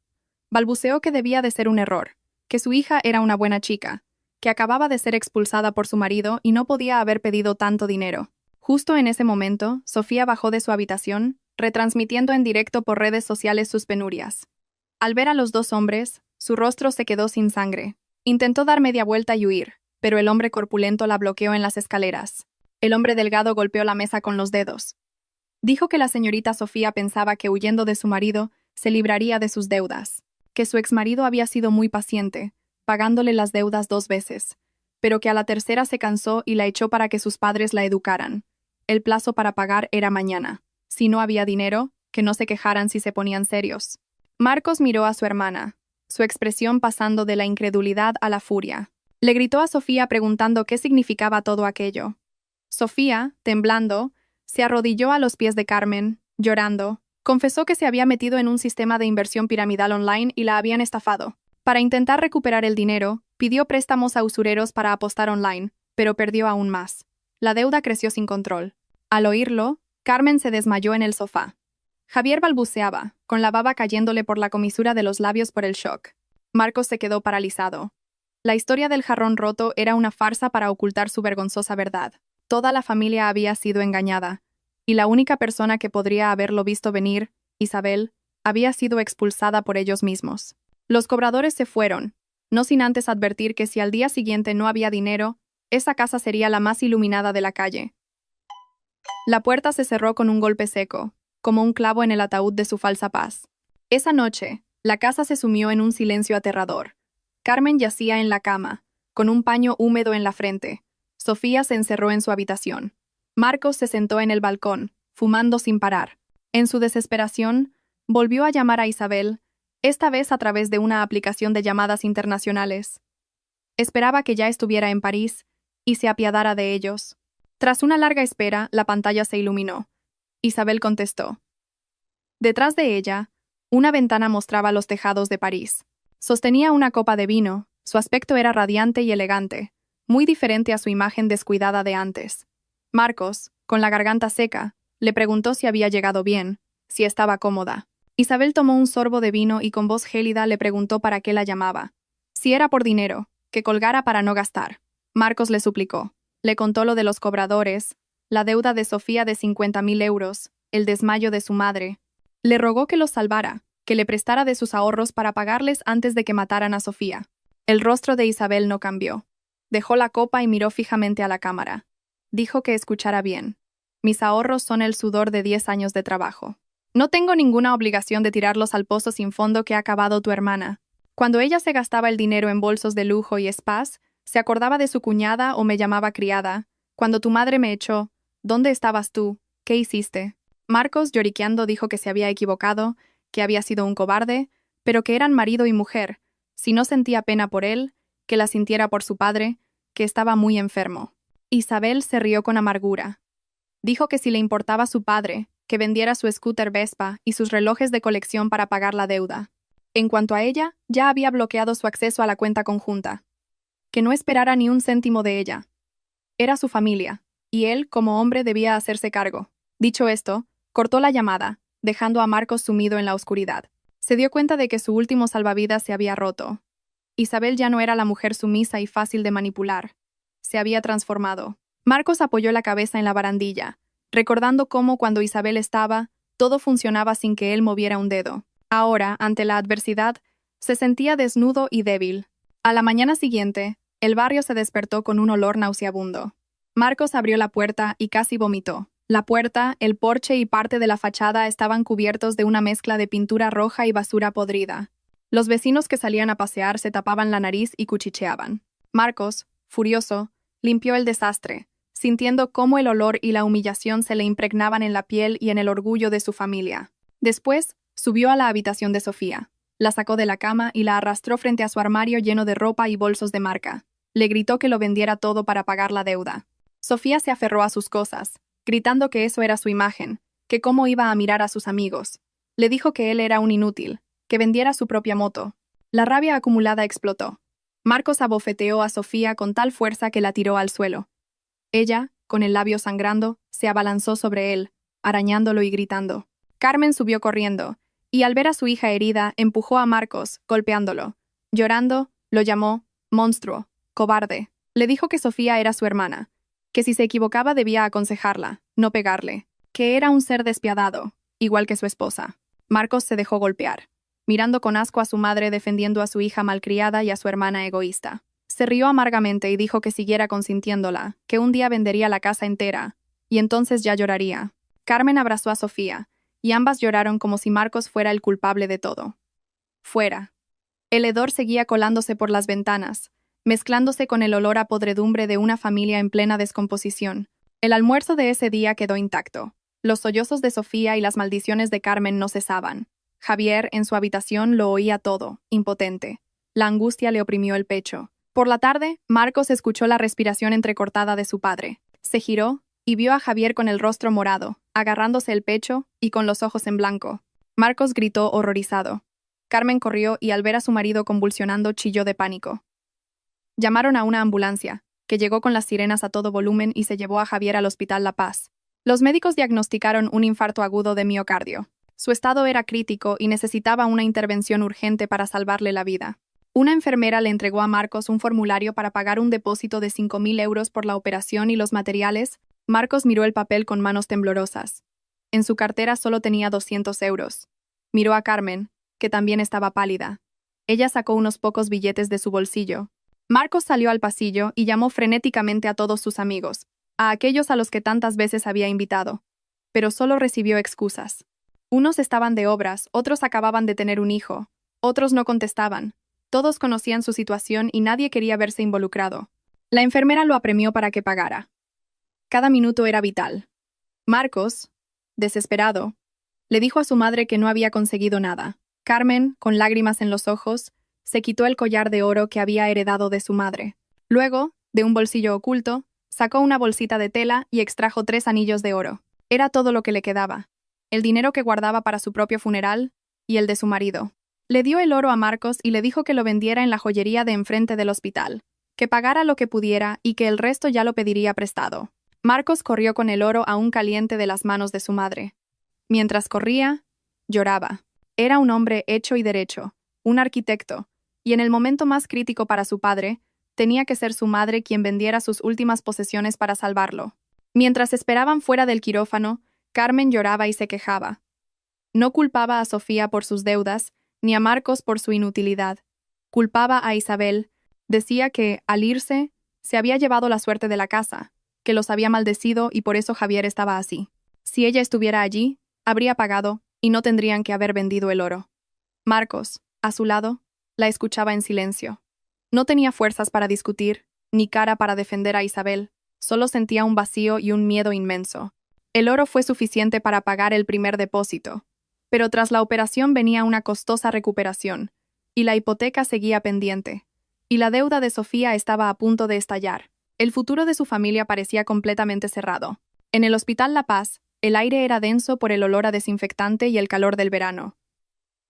Balbuceó que debía de ser un error, que su hija era una buena chica, que acababa de ser expulsada por su marido y no podía haber pedido tanto dinero. Justo en ese momento, Sofía bajó de su habitación, retransmitiendo en directo por redes sociales sus penurias. Al ver a los dos hombres, su rostro se quedó sin sangre. Intentó dar media vuelta y huir, pero el hombre corpulento la bloqueó en las escaleras. El hombre delgado golpeó la mesa con los dedos. Dijo que la señorita Sofía pensaba que huyendo de su marido se libraría de sus deudas, que su exmarido había sido muy paciente, pagándole las deudas 2 veces, pero que a la tercera se cansó y la echó para que sus padres la educaran. El plazo para pagar era mañana. Si no había dinero, que no se quejaran si se ponían serios. Marcos miró a su hermana, su expresión pasando de la incredulidad a la furia. Le gritó a Sofía preguntando qué significaba todo aquello. Sofía, temblando, se arrodilló a los pies de Carmen, llorando. Confesó que se había metido en un sistema de inversión piramidal online y la habían estafado. Para intentar recuperar el dinero, pidió préstamos a usureros para apostar online, pero perdió aún más. La deuda creció sin control. Al oírlo, Carmen se desmayó en el sofá. Javier balbuceaba, con la baba cayéndole por la comisura de los labios por el shock. Marcos se quedó paralizado. La historia del jarrón roto era una farsa para ocultar su vergonzosa verdad. Toda la familia había sido engañada, y la única persona que podría haberlo visto venir, Isabel, había sido expulsada por ellos mismos. Los cobradores se fueron, no sin antes advertir que si al día siguiente no había dinero, esa casa sería la más iluminada de la calle. La puerta se cerró con un golpe seco, como un clavo en el ataúd de su falsa paz. Esa noche, la casa se sumió en un silencio aterrador. Carmen yacía en la cama, con un paño húmedo en la frente. Sofía se encerró en su habitación. Marcos se sentó en el balcón, fumando sin parar. En su desesperación, volvió a llamar a Isabel, esta vez a través de una aplicación de llamadas internacionales. Esperaba que ya estuviera en París y se apiadara de ellos. Tras una larga espera, la pantalla se iluminó. Isabel contestó. Detrás de ella, una ventana mostraba los tejados de París. Sostenía una copa de vino, su aspecto era radiante y elegante, muy diferente a su imagen descuidada de antes. Marcos, con la garganta seca, le preguntó si había llegado bien, si estaba cómoda. Isabel tomó un sorbo de vino y con voz gélida le preguntó para qué la llamaba. Si era por dinero, que colgara para no gastar. Marcos le suplicó. Le contó lo de los cobradores, la deuda de Sofía de 50.000 euros, el desmayo de su madre. Le rogó que los salvara, que le prestara de sus ahorros para pagarles antes de que mataran a Sofía. El rostro de Isabel no cambió. Dejó la copa y miró fijamente a la cámara. Dijo que escuchara bien. Mis ahorros son el sudor de 10 años de trabajo. No tengo ninguna obligación de tirarlos al pozo sin fondo que ha cavado tu hermana. Cuando ella se gastaba el dinero en bolsos de lujo y spas, se acordaba de su cuñada o me llamaba criada. Cuando tu madre me echó, ¿dónde estabas tú? ¿Qué hiciste? Marcos, lloriqueando, dijo que se había equivocado, que había sido un cobarde, pero que eran marido y mujer. Si no sentía pena por él, que la sintiera por su padre, que estaba muy enfermo. Isabel se rió con amargura. Dijo que si le importaba su padre, que vendiera su scooter Vespa y sus relojes de colección para pagar la deuda. En cuanto a ella, ya había bloqueado su acceso a la cuenta conjunta. Que no esperara ni un céntimo de ella. Era su familia, y él, como hombre, debía hacerse cargo. Dicho esto, cortó la llamada, dejando a Marcos sumido en la oscuridad. Se dio cuenta de que su último salvavidas se había roto. Isabel ya no era la mujer sumisa y fácil de manipular. Se había transformado. Marcos apoyó la cabeza en la barandilla, recordando cómo cuando Isabel estaba, todo funcionaba sin que él moviera un dedo. Ahora, ante la adversidad, se sentía desnudo y débil. A la mañana siguiente, el barrio se despertó con un olor nauseabundo. Marcos abrió la puerta y casi vomitó. La puerta, el porche y parte de la fachada estaban cubiertos de una mezcla de pintura roja y basura podrida. Los vecinos que salían a pasear se tapaban la nariz y cuchicheaban. Marcos, furioso, limpió el desastre, sintiendo cómo el olor y la humillación se le impregnaban en la piel y en el orgullo de su familia. Después, subió a la habitación de Sofía. La sacó de la cama y la arrastró frente a su armario lleno de ropa y bolsos de marca. Le gritó que lo vendiera todo para pagar la deuda. Sofía se aferró a sus cosas, gritando que eso era su imagen, que cómo iba a mirar a sus amigos. Le dijo que él era un inútil, que vendiera su propia moto. La rabia acumulada explotó. Marcos abofeteó a Sofía con tal fuerza que la tiró al suelo. Ella, con el labio sangrando, se abalanzó sobre él, arañándolo y gritando. Carmen subió corriendo, y al ver a su hija herida, empujó a Marcos, golpeándolo. Llorando, lo llamó monstruo, cobarde. Le dijo que Sofía era su hermana, que si se equivocaba debía aconsejarla, no pegarle, que era un ser despiadado, igual que su esposa. Marcos se dejó golpear, mirando con asco a su madre defendiendo a su hija malcriada y a su hermana egoísta. Se rió amargamente y dijo que siguiera consintiéndola, que un día vendería la casa entera, y entonces ya lloraría. Carmen abrazó a Sofía, y ambas lloraron como si Marcos fuera el culpable de todo. Fuera. El hedor seguía colándose por las ventanas, mezclándose con el olor a podredumbre de una familia en plena descomposición. El almuerzo de ese día quedó intacto. Los sollozos de Sofía y las maldiciones de Carmen no cesaban. Javier, en su habitación, lo oía todo, impotente. La angustia le oprimió el pecho. Por la tarde, Marcos escuchó la respiración entrecortada de su padre. Se giró y vio a Javier con el rostro morado, agarrándose el pecho y con los ojos en blanco. Marcos gritó horrorizado. Carmen corrió y al ver a su marido convulsionando chilló de pánico. Llamaron a una ambulancia, que llegó con las sirenas a todo volumen y se llevó a Javier al Hospital La Paz. Los médicos diagnosticaron un infarto agudo de miocardio. Su estado era crítico y necesitaba una intervención urgente para salvarle la vida. Una enfermera le entregó a Marcos un formulario para pagar un depósito de 5.000 euros por la operación y los materiales. Marcos miró el papel con manos temblorosas. En su cartera solo tenía 200 euros. Miró a Carmen, que también estaba pálida. Ella sacó unos pocos billetes de su bolsillo. Marcos salió al pasillo y llamó frenéticamente a todos sus amigos, a aquellos a los que tantas veces había invitado. Pero solo recibió excusas. Unos estaban de obras, otros acababan de tener un hijo, otros no contestaban. Todos conocían su situación y nadie quería verse involucrado. La enfermera lo apremió para que pagara. Cada minuto era vital. Marcos, desesperado, le dijo a su madre que no había conseguido nada. Carmen, con lágrimas en los ojos, se quitó el collar de oro que había heredado de su madre. Luego, de un bolsillo oculto, sacó una bolsita de tela y extrajo 3 anillos de oro. Era todo lo que le quedaba. El dinero que guardaba para su propio funeral y el de su marido. Le dio el oro a Marcos y le dijo que lo vendiera en la joyería de enfrente del hospital, que pagara lo que pudiera y que el resto ya lo pediría prestado. Marcos corrió con el oro aún caliente de las manos de su madre. Mientras corría, lloraba. Era un hombre hecho y derecho, un arquitecto, y en el momento más crítico para su padre, tenía que ser su madre quien vendiera sus últimas posesiones para salvarlo. Mientras esperaban fuera del quirófano, Carmen lloraba y se quejaba. No culpaba a Sofía por sus deudas, ni a Marcos por su inutilidad. Culpaba a Isabel. Decía que, al irse, se había llevado la suerte de la casa, que los había maldecido y por eso Javier estaba así. Si ella estuviera allí, habría pagado y no tendrían que haber vendido el oro. Marcos, a su lado, la escuchaba en silencio. No tenía fuerzas para discutir, ni cara para defender a Isabel, solo sentía un vacío y un miedo inmenso. El oro fue suficiente para pagar el primer depósito, pero tras la operación venía una costosa recuperación, y la hipoteca seguía pendiente. y la deuda de Sofía estaba a punto de estallar. El futuro de su familia parecía completamente cerrado. En el Hospital La Paz, el aire era denso por el olor a desinfectante y el calor del verano.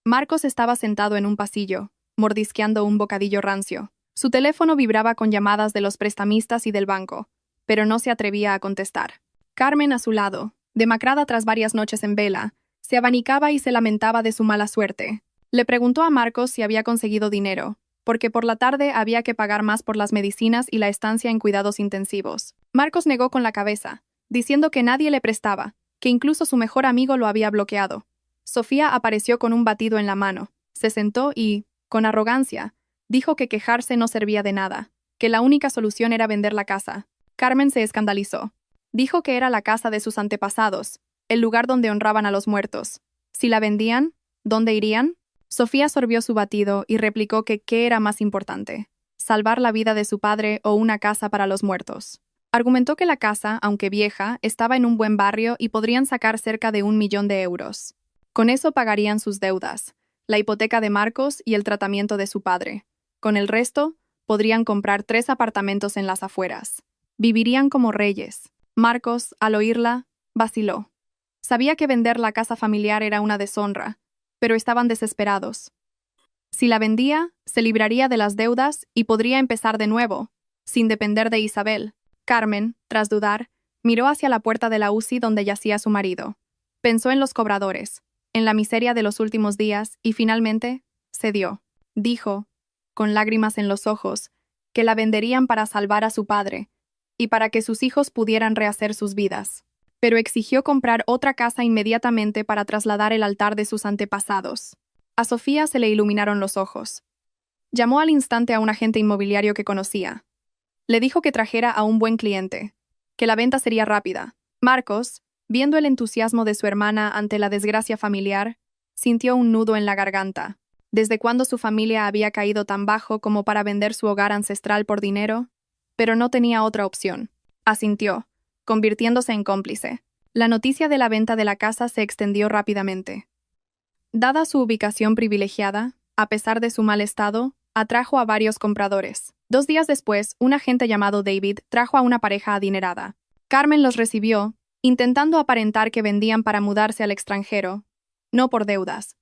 Marcos estaba sentado en un pasillo, mordisqueando un bocadillo rancio. Su teléfono vibraba con llamadas de los prestamistas y del banco, pero no se atrevía a contestar. Carmen, a su lado, demacrada tras varias noches en vela, se abanicaba y se lamentaba de su mala suerte. Le preguntó a Marcos si había conseguido dinero, porque por la tarde había que pagar más por las medicinas y la estancia en cuidados intensivos. Marcos negó con la cabeza, diciendo que nadie le prestaba, que incluso su mejor amigo lo había bloqueado. Sofía apareció con un batido en la mano, se sentó y, con arrogancia, dijo que quejarse no servía de nada, que la única solución era vender la casa. Carmen se escandalizó. Dijo que era la casa de sus antepasados, el lugar donde honraban a los muertos. Si la vendían, ¿dónde irían? Sofía sorbió su batido y replicó que qué era más importante, salvar la vida de su padre o una casa para los muertos. Argumentó que la casa, aunque vieja, estaba en un buen barrio y podrían sacar cerca de 1.000.000 de euros. Con eso pagarían sus deudas, la hipoteca de Marcos y el tratamiento de su padre. Con el resto, podrían comprar 3 apartamentos en las afueras. Vivirían como reyes. Marcos, al oírla, vaciló. Sabía que vender la casa familiar era una deshonra, pero estaban desesperados. Si la vendía, se libraría de las deudas y podría empezar de nuevo, sin depender de Isabel. Carmen, tras dudar, miró hacia la puerta de la UCI donde yacía su marido. Pensó en los cobradores, en la miseria de los últimos días y finalmente cedió. Dijo, con lágrimas en los ojos, que la venderían para salvar a su padre y para que sus hijos pudieran rehacer sus vidas. Pero exigió comprar otra casa inmediatamente para trasladar el altar de sus antepasados. A Sofía se le iluminaron los ojos. Llamó al instante a un agente inmobiliario que conocía. Le dijo que trajera a un buen cliente, que la venta sería rápida. Marcos, viendo el entusiasmo de su hermana ante la desgracia familiar, sintió un nudo en la garganta. ¿Desde cuándo su familia había caído tan bajo como para vender su hogar ancestral por dinero? Pero no tenía otra opción. Asintió, convirtiéndose en cómplice. La noticia de la venta de la casa se extendió rápidamente. Dada su ubicación privilegiada, a pesar de su mal estado, atrajo a varios compradores. 2 días después, un agente llamado David trajo a una pareja adinerada. Carmen los recibió, intentando aparentar que vendían para mudarse al extranjero, no por deudas.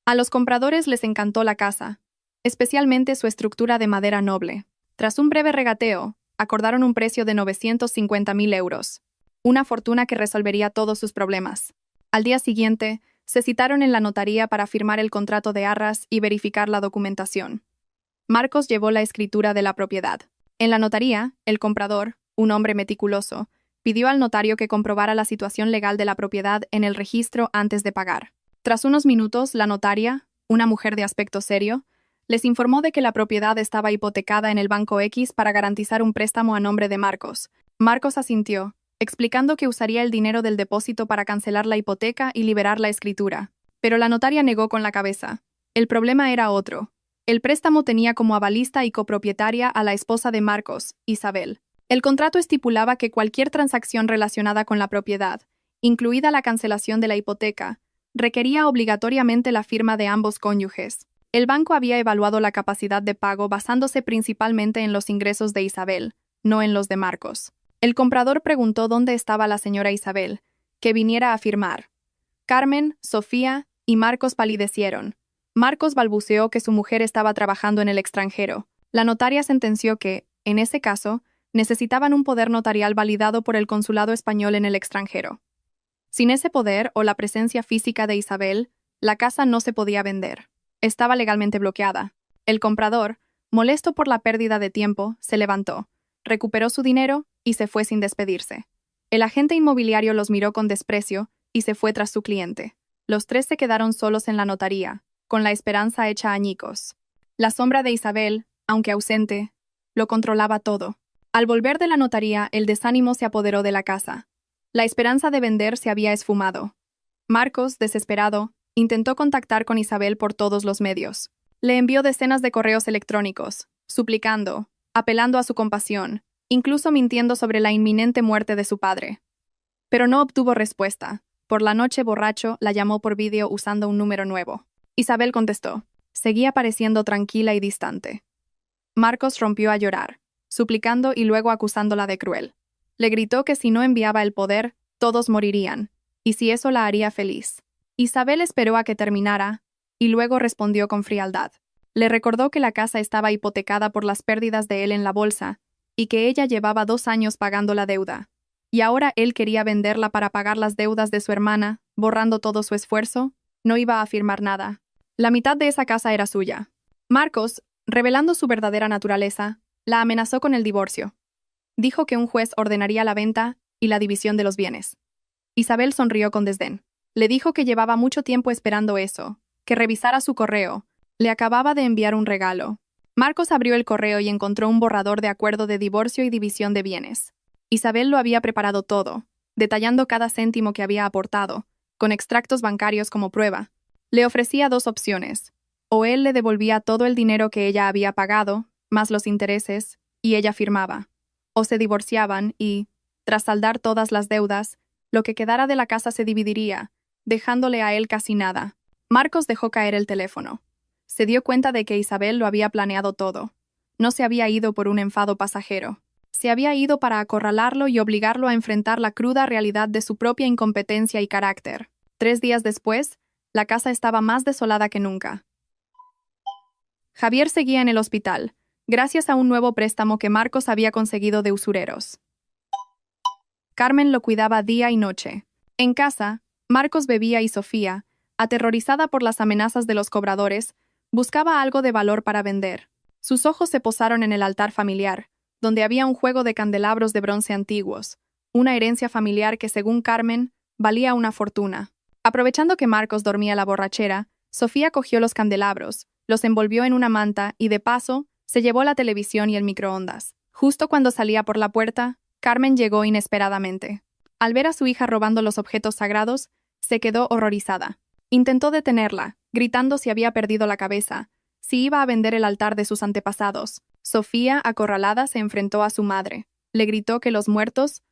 A los compradores les encantó la casa, especialmente su estructura de madera noble. Tras un breve regateo, acordaron un precio de 950.000 euros, una fortuna que resolvería todos sus problemas. Al día siguiente, se citaron en la notaría para firmar el contrato de arras y verificar la documentación. Marcos llevó la escritura de la propiedad. En la notaría, el comprador, un hombre meticuloso, pidió al notario que comprobara la situación legal de la propiedad en el registro antes de pagar. Tras unos minutos, la notaria, una mujer de aspecto serio, les informó de que la propiedad estaba hipotecada en el Banco X para garantizar un préstamo a nombre de Marcos. Marcos asintió, explicando que usaría el dinero del depósito para cancelar la hipoteca y liberar la escritura. Pero la notaria negó con la cabeza. El problema era otro. El préstamo tenía como avalista y copropietaria a la esposa de Marcos, Isabel. El contrato estipulaba que cualquier transacción relacionada con la propiedad, incluida la cancelación de la hipoteca, requería obligatoriamente la firma de ambos cónyuges. El banco había evaluado la capacidad de pago basándose principalmente en los ingresos de Isabel, no en los de Marcos. El comprador preguntó dónde estaba la señora Isabel, que viniera a firmar. Carmen, Sofía y Marcos palidecieron. Marcos balbuceó que su mujer estaba trabajando en el extranjero. La notaria sentenció que, en ese caso, necesitaban un poder notarial validado por el consulado español en el extranjero. Sin ese poder o la presencia física de Isabel, la casa no se podía vender. Estaba legalmente bloqueada. El comprador, molesto por la pérdida de tiempo, se levantó, recuperó su dinero y se fue sin despedirse. El agente inmobiliario los miró con desprecio y se fue tras su cliente. Los 3 se quedaron solos en la notaría, con la esperanza hecha añicos. La sombra de Isabel, aunque ausente, lo controlaba todo. Al volver de la notaría, el desánimo se apoderó de la casa. La esperanza de vender se había esfumado. Marcos, desesperado, intentó contactar con Isabel por todos los medios. Le envió decenas de correos electrónicos, suplicando, apelando a su compasión, incluso mintiendo sobre la inminente muerte de su padre. Pero no obtuvo respuesta. Por la noche, borracho, la llamó por vídeo usando un número nuevo. Isabel contestó. Seguía pareciendo tranquila y distante. Marcos rompió a llorar, suplicando y luego acusándola de cruel. Le gritó que si no enviaba el poder, todos morirían, y si eso la haría feliz. Isabel esperó a que terminara, y luego respondió con frialdad. Le recordó que la casa estaba hipotecada por las pérdidas de él en la bolsa, y que ella llevaba 2 años pagando la deuda. Y ahora él quería venderla para pagar las deudas de su hermana, borrando todo su esfuerzo. No iba a afirmar nada. La mitad de esa casa era suya. Marcos, revelando su verdadera naturaleza, la amenazó con el divorcio. Dijo que un juez ordenaría la venta y la división de los bienes. Isabel sonrió con desdén. Le dijo que llevaba mucho tiempo esperando eso, que revisara su correo. Le acababa de enviar un regalo. Marcos abrió el correo y encontró un borrador de acuerdo de divorcio y división de bienes. Isabel lo había preparado todo, detallando cada céntimo que había aportado, con extractos bancarios como prueba. Le ofrecía 2 opciones. O él le devolvía todo el dinero que ella había pagado, más los intereses, y ella firmaba. O se divorciaban y, tras saldar todas las deudas, lo que quedara de la casa se dividiría, dejándole a él casi nada. Marcos dejó caer el teléfono. Se dio cuenta de que Isabel lo había planeado todo. No se había ido por un enfado pasajero. Se había ido para acorralarlo y obligarlo a enfrentar la cruda realidad de su propia incompetencia y carácter. 3 días después, la casa estaba más desolada que nunca. Javier seguía en el hospital, gracias a un nuevo préstamo que Marcos había conseguido de usureros. Carmen lo cuidaba día y noche. En casa, Marcos bebía y Sofía, aterrorizada por las amenazas de los cobradores, buscaba algo de valor para vender. Sus ojos se posaron en el altar familiar, donde había un juego de candelabros de bronce antiguos, una herencia familiar que, según Carmen, valía una fortuna. Aprovechando que Marcos dormía la borrachera, Sofía cogió los candelabros, los envolvió en una manta y, de paso, se llevó la televisión y el microondas. Justo cuando salía por la puerta, Carmen llegó inesperadamente. Al ver a su hija robando los objetos sagrados, se quedó horrorizada. Intentó detenerla, gritando si había perdido la cabeza, si iba a vender el altar de sus antepasados. Sofía, acorralada, se enfrentó a su madre. Le gritó que los muertos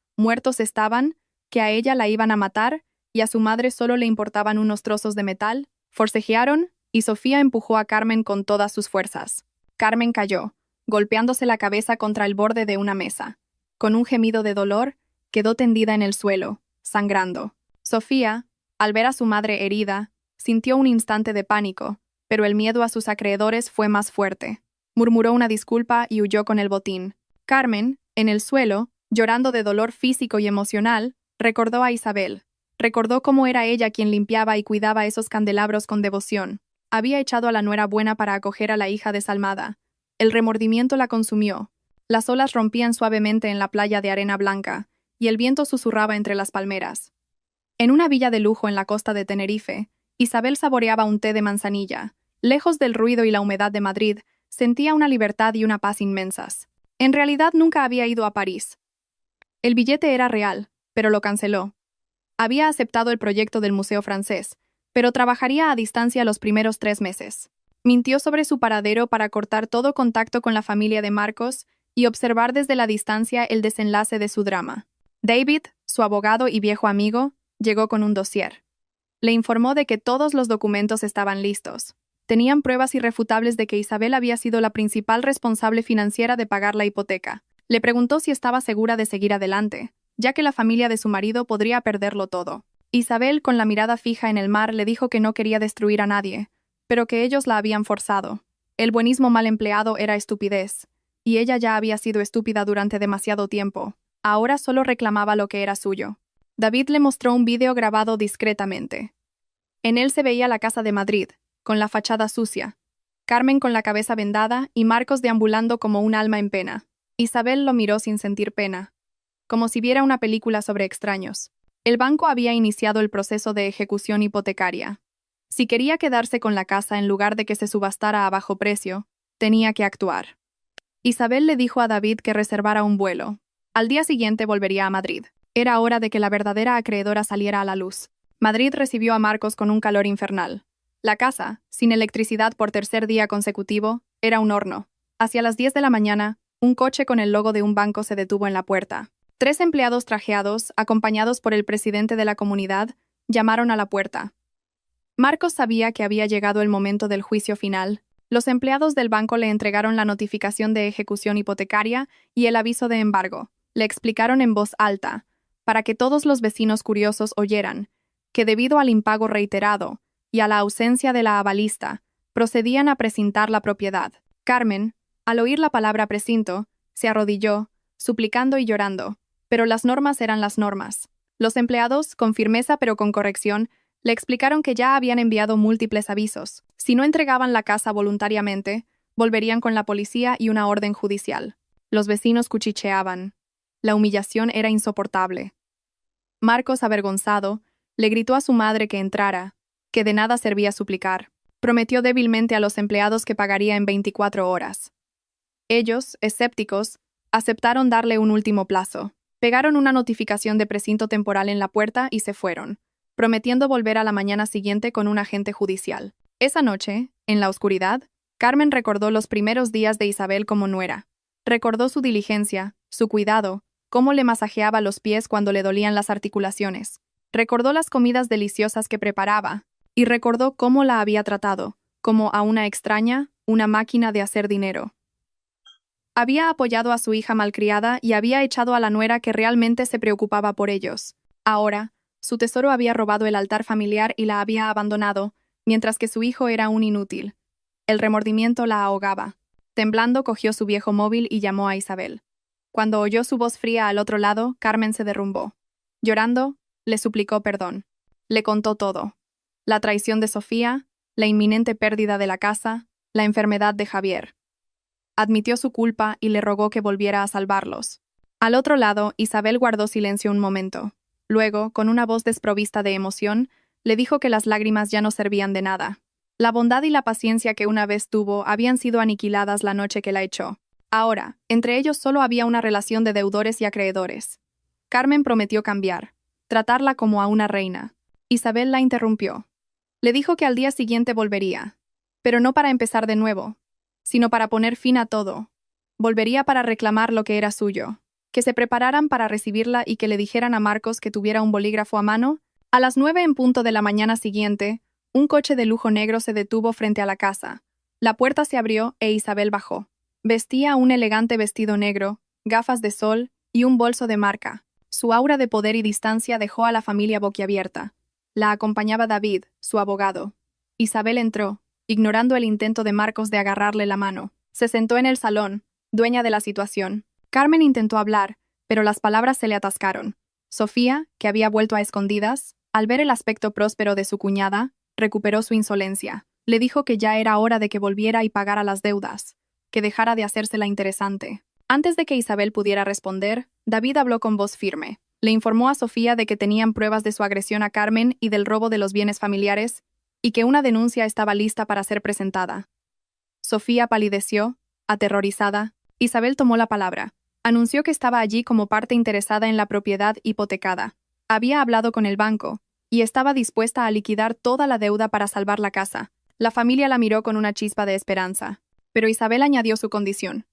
estaban, que a ella la iban a matar, y a su madre solo le importaban unos trozos de metal. Forcejearon, y Sofía empujó a Carmen con todas sus fuerzas. Carmen cayó, golpeándose la cabeza contra el borde de una mesa. Con un gemido de dolor, quedó tendida en el suelo, sangrando. Sofía, al ver a su madre herida, sintió un instante de pánico, pero el miedo a sus acreedores fue más fuerte. Murmuró una disculpa y huyó con el botín. Carmen, en el suelo, llorando de dolor físico y emocional, recordó a Isabel. Recordó cómo era ella quien limpiaba y cuidaba esos candelabros con devoción. Había echado a la nuera buena para acoger a la hija desalmada. El remordimiento la consumió. Las olas rompían suavemente en la playa de arena blanca, y el viento susurraba entre las palmeras. En una villa de lujo en la costa de Tenerife, Isabel saboreaba un té de manzanilla. Lejos del ruido y la humedad de Madrid, sentía una libertad y una paz inmensas. En realidad nunca había ido a París. El billete era real, pero lo canceló. Había aceptado el proyecto del Museo Francés, pero trabajaría a distancia los primeros 3 meses. Mintió sobre su paradero para cortar todo contacto con la familia de Marcos y observar desde la distancia el desenlace de su drama. David, su abogado y viejo amigo, llegó con un dossier. Le informó de que todos los documentos estaban listos. Tenían pruebas irrefutables de que Isabel había sido la principal responsable financiera de pagar la hipoteca. Le preguntó si estaba segura de seguir adelante, ya que la familia de su marido podría perderlo todo. Isabel, con la mirada fija en el mar, le dijo que no quería destruir a nadie, pero que ellos la habían forzado. El buenismo mal empleado era estupidez, y ella ya había sido estúpida durante demasiado tiempo. Ahora solo reclamaba lo que era suyo. David le mostró un vídeo grabado discretamente. En él se veía la casa de Madrid, con la fachada sucia, Carmen con la cabeza vendada y Marcos deambulando como un alma en pena. Isabel lo miró sin sentir pena, como si viera una película sobre extraños. El banco había iniciado el proceso de ejecución hipotecaria. Si quería quedarse con la casa en lugar de que se subastara a bajo precio, tenía que actuar. Isabel le dijo a David que reservara un vuelo. Al día siguiente volvería a Madrid. Era hora de que la verdadera acreedora saliera a la luz. Madrid recibió a Marcos con un calor infernal. La casa, sin electricidad por 3er día consecutivo, era un horno. Hacia las 10 de la mañana, un coche con el logo de un banco se detuvo en la puerta. 3 empleados trajeados, acompañados por el presidente de la comunidad, llamaron a la puerta. Marcos sabía que había llegado el momento del juicio final. Los empleados del banco le entregaron la notificación de ejecución hipotecaria y el aviso de embargo. Le explicaron en voz alta, para que todos los vecinos curiosos oyeran, que debido al impago reiterado y a la ausencia de la avalista, procedían a precintar la propiedad. Carmen, al oír la palabra precinto, se arrodilló, suplicando y llorando, pero las normas eran las normas. Los empleados, con firmeza pero con corrección, le explicaron que ya habían enviado múltiples avisos. Si no entregaban la casa voluntariamente, volverían con la policía y una orden judicial. Los vecinos cuchicheaban. La humillación era insoportable. Marcos, avergonzado, le gritó a su madre que entrara, que de nada servía suplicar. Prometió débilmente a los empleados que pagaría en 24 horas. Ellos, escépticos, aceptaron darle un último plazo. Pegaron una notificación de precinto temporal en la puerta y se fueron, prometiendo volver a la mañana siguiente con un agente judicial. Esa noche, en la oscuridad, Carmen recordó los primeros días de Isabel como nuera. Recordó su diligencia, su cuidado, cómo le masajeaba los pies cuando le dolían las articulaciones. Recordó las comidas deliciosas que preparaba, y recordó cómo la había tratado, como a una extraña, una máquina de hacer dinero. Había apoyado a su hija malcriada y había echado a la nuera que realmente se preocupaba por ellos. Ahora, su tesoro había robado el altar familiar y la había abandonado, mientras que su hijo era un inútil. El remordimiento la ahogaba. Temblando, cogió su viejo móvil y llamó a Isabel. Cuando oyó su voz fría al otro lado, Carmen se derrumbó. Llorando, le suplicó perdón. Le contó todo. La traición de Sofía, la inminente pérdida de la casa, la enfermedad de Javier. Admitió su culpa y le rogó que volviera a salvarlos. Al otro lado, Isabel guardó silencio un momento. Luego, con una voz desprovista de emoción, le dijo que las lágrimas ya no servían de nada. La bondad y la paciencia que una vez tuvo habían sido aniquiladas la noche que la echó. Ahora, entre ellos solo había una relación de deudores y acreedores. Carmen prometió cambiar, tratarla como a una reina. Isabel la interrumpió. Le dijo que al día siguiente volvería, pero no para empezar de nuevo, sino para poner fin a todo. Volvería para reclamar lo que era suyo, que se prepararan para recibirla y que le dijeran a Marcos que tuviera un bolígrafo a mano. A las 9 en punto de la mañana siguiente, un coche de lujo negro se detuvo frente a la casa. La puerta se abrió e Isabel bajó. Vestía un elegante vestido negro, gafas de sol y un bolso de marca. Su aura de poder y distancia dejó a la familia boquiabierta. La acompañaba David, su abogado. Isabel entró, ignorando el intento de Marcos de agarrarle la mano. Se sentó en el salón, dueña de la situación. Carmen intentó hablar, pero las palabras se le atascaron. Sofía, que había vuelto a escondidas, al ver el aspecto próspero de su cuñada, recuperó su insolencia. Le dijo que ya era hora de que volviera y pagara las deudas, que dejara de hacérsela interesante. Antes de que Isabel pudiera responder, David habló con voz firme. Le informó a Sofía de que tenían pruebas de su agresión a Carmen y del robo de los bienes familiares, y que una denuncia estaba lista para ser presentada. Sofía palideció, aterrorizada. Isabel tomó la palabra. Anunció que estaba allí como parte interesada en la propiedad hipotecada. Había hablado con el banco, y estaba dispuesta a liquidar toda la deuda para salvar la casa. La familia la miró con una chispa de esperanza. Pero Isabel añadió su condición.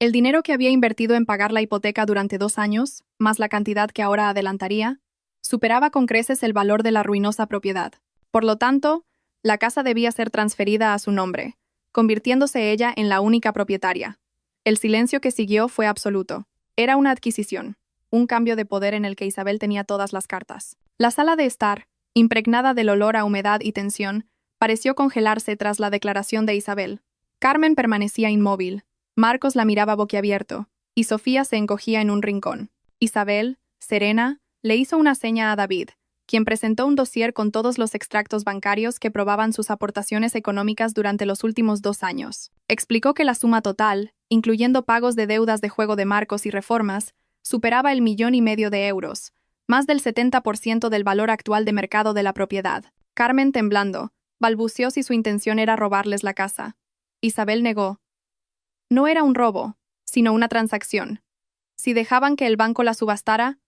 El dinero que había invertido en pagar la hipoteca durante 2 años, más la cantidad que ahora adelantaría, superaba con creces el valor de la ruinosa propiedad. Por lo tanto, la casa debía ser transferida a su nombre, convirtiéndose ella en la única propietaria. El silencio que siguió fue absoluto. Era una adquisición, un cambio de poder en el que Isabel tenía todas las cartas. La sala de estar, impregnada del olor a humedad y tensión, pareció congelarse tras la declaración de Isabel. Carmen permanecía inmóvil. Marcos la miraba boquiabierto, y Sofía se encogía en un rincón. Isabel, serena, le hizo una seña a David, quien presentó un dossier con todos los extractos bancarios que probaban sus aportaciones económicas durante los últimos 2 años. Explicó que la suma total, incluyendo pagos de deudas de juego de Marcos y reformas, superaba el 1,5 millones de euros, más del 70% del valor actual de mercado de la propiedad. Carmen, temblando, balbuceó si su intención era robarles la casa. Isabel negó. No era un robo, sino una transacción. Si dejaban que el banco la subastara,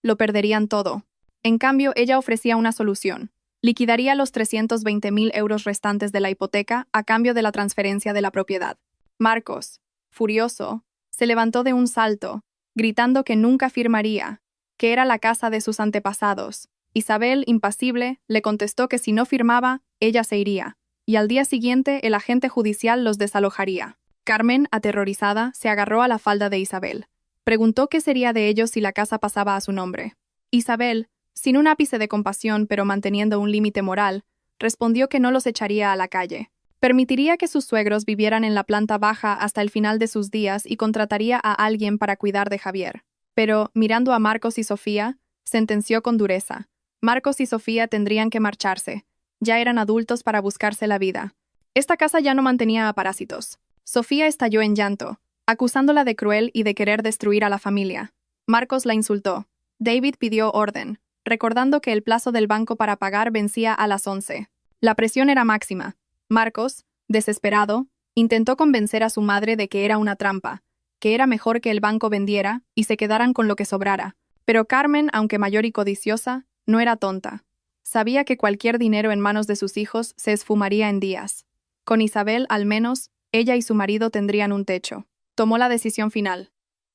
lo perderían todo. En cambio, ella ofrecía una solución. Liquidaría los 320.000 euros restantes de la hipoteca a cambio de la transferencia de la propiedad. Marcos, furioso, se levantó de un salto, gritando que nunca firmaría, que era la casa de sus antepasados. Isabel, impasible, le contestó que si no firmaba, ella se iría, y al día siguiente el agente judicial los desalojaría. Carmen, aterrorizada, se agarró a la falda de Isabel. Preguntó qué sería de ellos si la casa pasaba a su nombre. Isabel, sin un ápice de compasión pero manteniendo un límite moral, respondió que no los echaría a la calle. Permitiría que sus suegros vivieran en la planta baja hasta el final de sus días y contrataría a alguien para cuidar de Javier. Pero, mirando a Marcos y Sofía, sentenció con dureza. Marcos y Sofía tendrían que marcharse. Ya eran adultos para buscarse la vida. Esta casa ya no mantenía a parásitos. Sofía estalló en llanto, acusándola de cruel y de querer destruir a la familia. Marcos la insultó. David pidió orden, recordando que el plazo del banco para pagar vencía a las 11. La presión era máxima. Marcos, desesperado, intentó convencer a su madre de que era una trampa, que era mejor que el banco vendiera y se quedaran con lo que sobrara. Pero Carmen, aunque mayor y codiciosa, no era tonta. Sabía que cualquier dinero en manos de sus hijos se esfumaría en días. Con Isabel, al menos, ella y su marido tendrían un techo. Tomó la decisión final.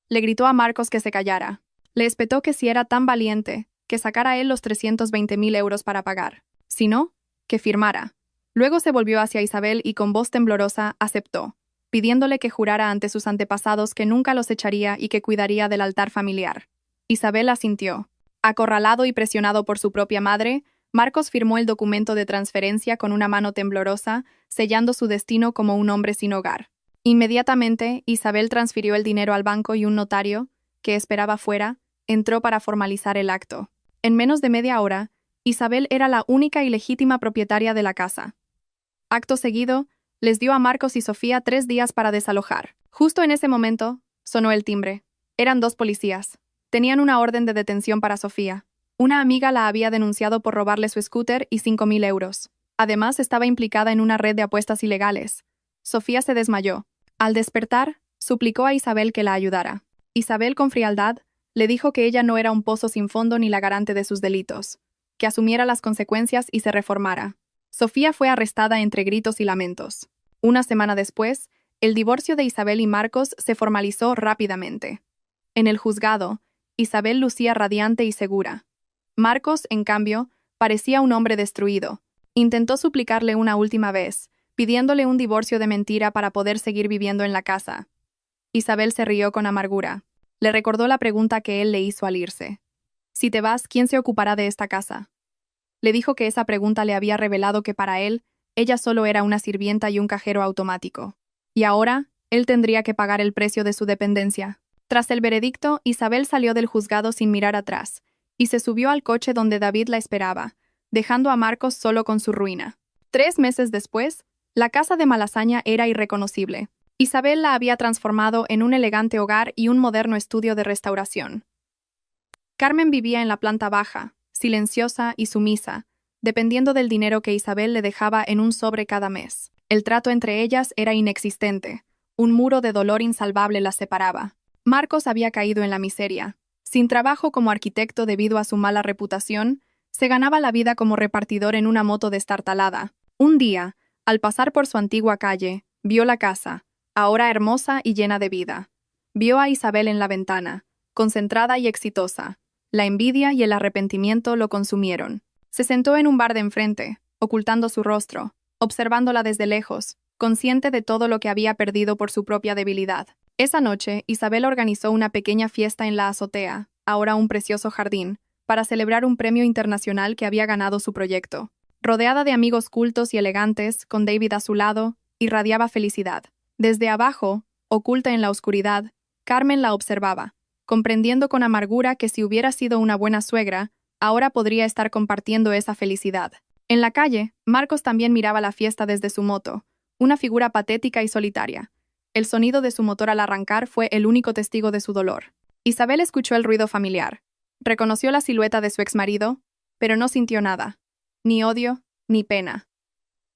Le gritó a Marcos que se callara. Le espetó que si era tan valiente, que sacara él los 320.000 euros para pagar. Si no, que firmara. Luego se volvió hacia Isabel y con voz temblorosa aceptó, pidiéndole que jurara ante sus antepasados que nunca los echaría y que cuidaría del altar familiar. Isabel asintió. Acorralado y presionado por su propia madre, Marcos firmó el documento de transferencia con una mano temblorosa, sellando su destino como un hombre sin hogar. Inmediatamente, Isabel transfirió el dinero al banco y un notario, que esperaba fuera, entró para formalizar el acto. En menos de media hora, Isabel era la única y legítima propietaria de la casa. Acto seguido, les dio a Marcos y Sofía 3 días para desalojar. Justo en ese momento, sonó el timbre. Eran 2 policías. Tenían una orden de detención para Sofía. Una amiga la había denunciado por robarle su scooter y 5.000 euros. Además, estaba implicada en una red de apuestas ilegales. Sofía se desmayó. Al despertar, suplicó a Isabel que la ayudara. Isabel, con frialdad, le dijo que ella no era un pozo sin fondo ni la garante de sus delitos, que asumiera las consecuencias y se reformara. Sofía fue arrestada entre gritos y lamentos. Una semana después, el divorcio de Isabel y Marcos se formalizó rápidamente. En el juzgado, Isabel lucía radiante y segura. Marcos, en cambio, parecía un hombre destruido. Intentó suplicarle una última vez, pidiéndole un divorcio de mentira para poder seguir viviendo en la casa. Isabel se rió con amargura. Le recordó la pregunta que él le hizo al irse. Si te vas, ¿quién se ocupará de esta casa? Le dijo que esa pregunta le había revelado que para él, ella solo era una sirvienta y un cajero automático. Y ahora, él tendría que pagar el precio de su dependencia. Tras el veredicto, Isabel salió del juzgado sin mirar atrás, y se subió al coche donde David la esperaba, dejando a Marcos solo con su ruina. 3 meses después, la casa de Malasaña era irreconocible. Isabel la había transformado en un elegante hogar y un moderno estudio de restauración. Carmen vivía en la planta baja, silenciosa y sumisa, dependiendo del dinero que Isabel le dejaba en un sobre cada mes. El trato entre ellas era inexistente. Un muro de dolor insalvable las separaba. Marcos había caído en la miseria. Sin trabajo como arquitecto debido a su mala reputación, se ganaba la vida como repartidor en una moto destartalada. Un día, al pasar por su antigua calle, vio la casa, ahora hermosa y llena de vida. Vio a Isabel en la ventana, concentrada y exitosa. La envidia y el arrepentimiento lo consumieron. Se sentó en un bar de enfrente, ocultando su rostro, observándola desde lejos, consciente de todo lo que había perdido por su propia debilidad. Esa noche, Isabel organizó una pequeña fiesta en la azotea, ahora un precioso jardín, para celebrar un premio internacional que había ganado su proyecto. Rodeada de amigos cultos y elegantes, con David a su lado, irradiaba felicidad. Desde abajo, oculta en la oscuridad, Carmen la observaba, comprendiendo con amargura que si hubiera sido una buena suegra, ahora podría estar compartiendo esa felicidad. En la calle, Marcos también miraba la fiesta desde su moto, una figura patética y solitaria. El sonido de su motor al arrancar fue el único testigo de su dolor. Isabel escuchó el ruido familiar. Reconoció la silueta de su exmarido, pero no sintió nada. Ni odio, ni pena.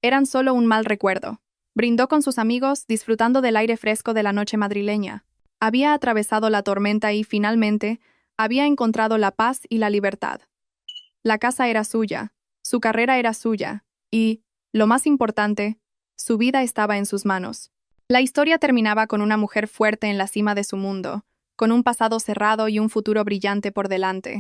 Eran solo un mal recuerdo. Brindó con sus amigos, disfrutando del aire fresco de la noche madrileña. Había atravesado la tormenta y, finalmente, había encontrado la paz y la libertad. La casa era suya, su carrera era suya, y, lo más importante, su vida estaba en sus manos. La historia terminaba con una mujer fuerte en la cima de su mundo, con un pasado cerrado y un futuro brillante por delante.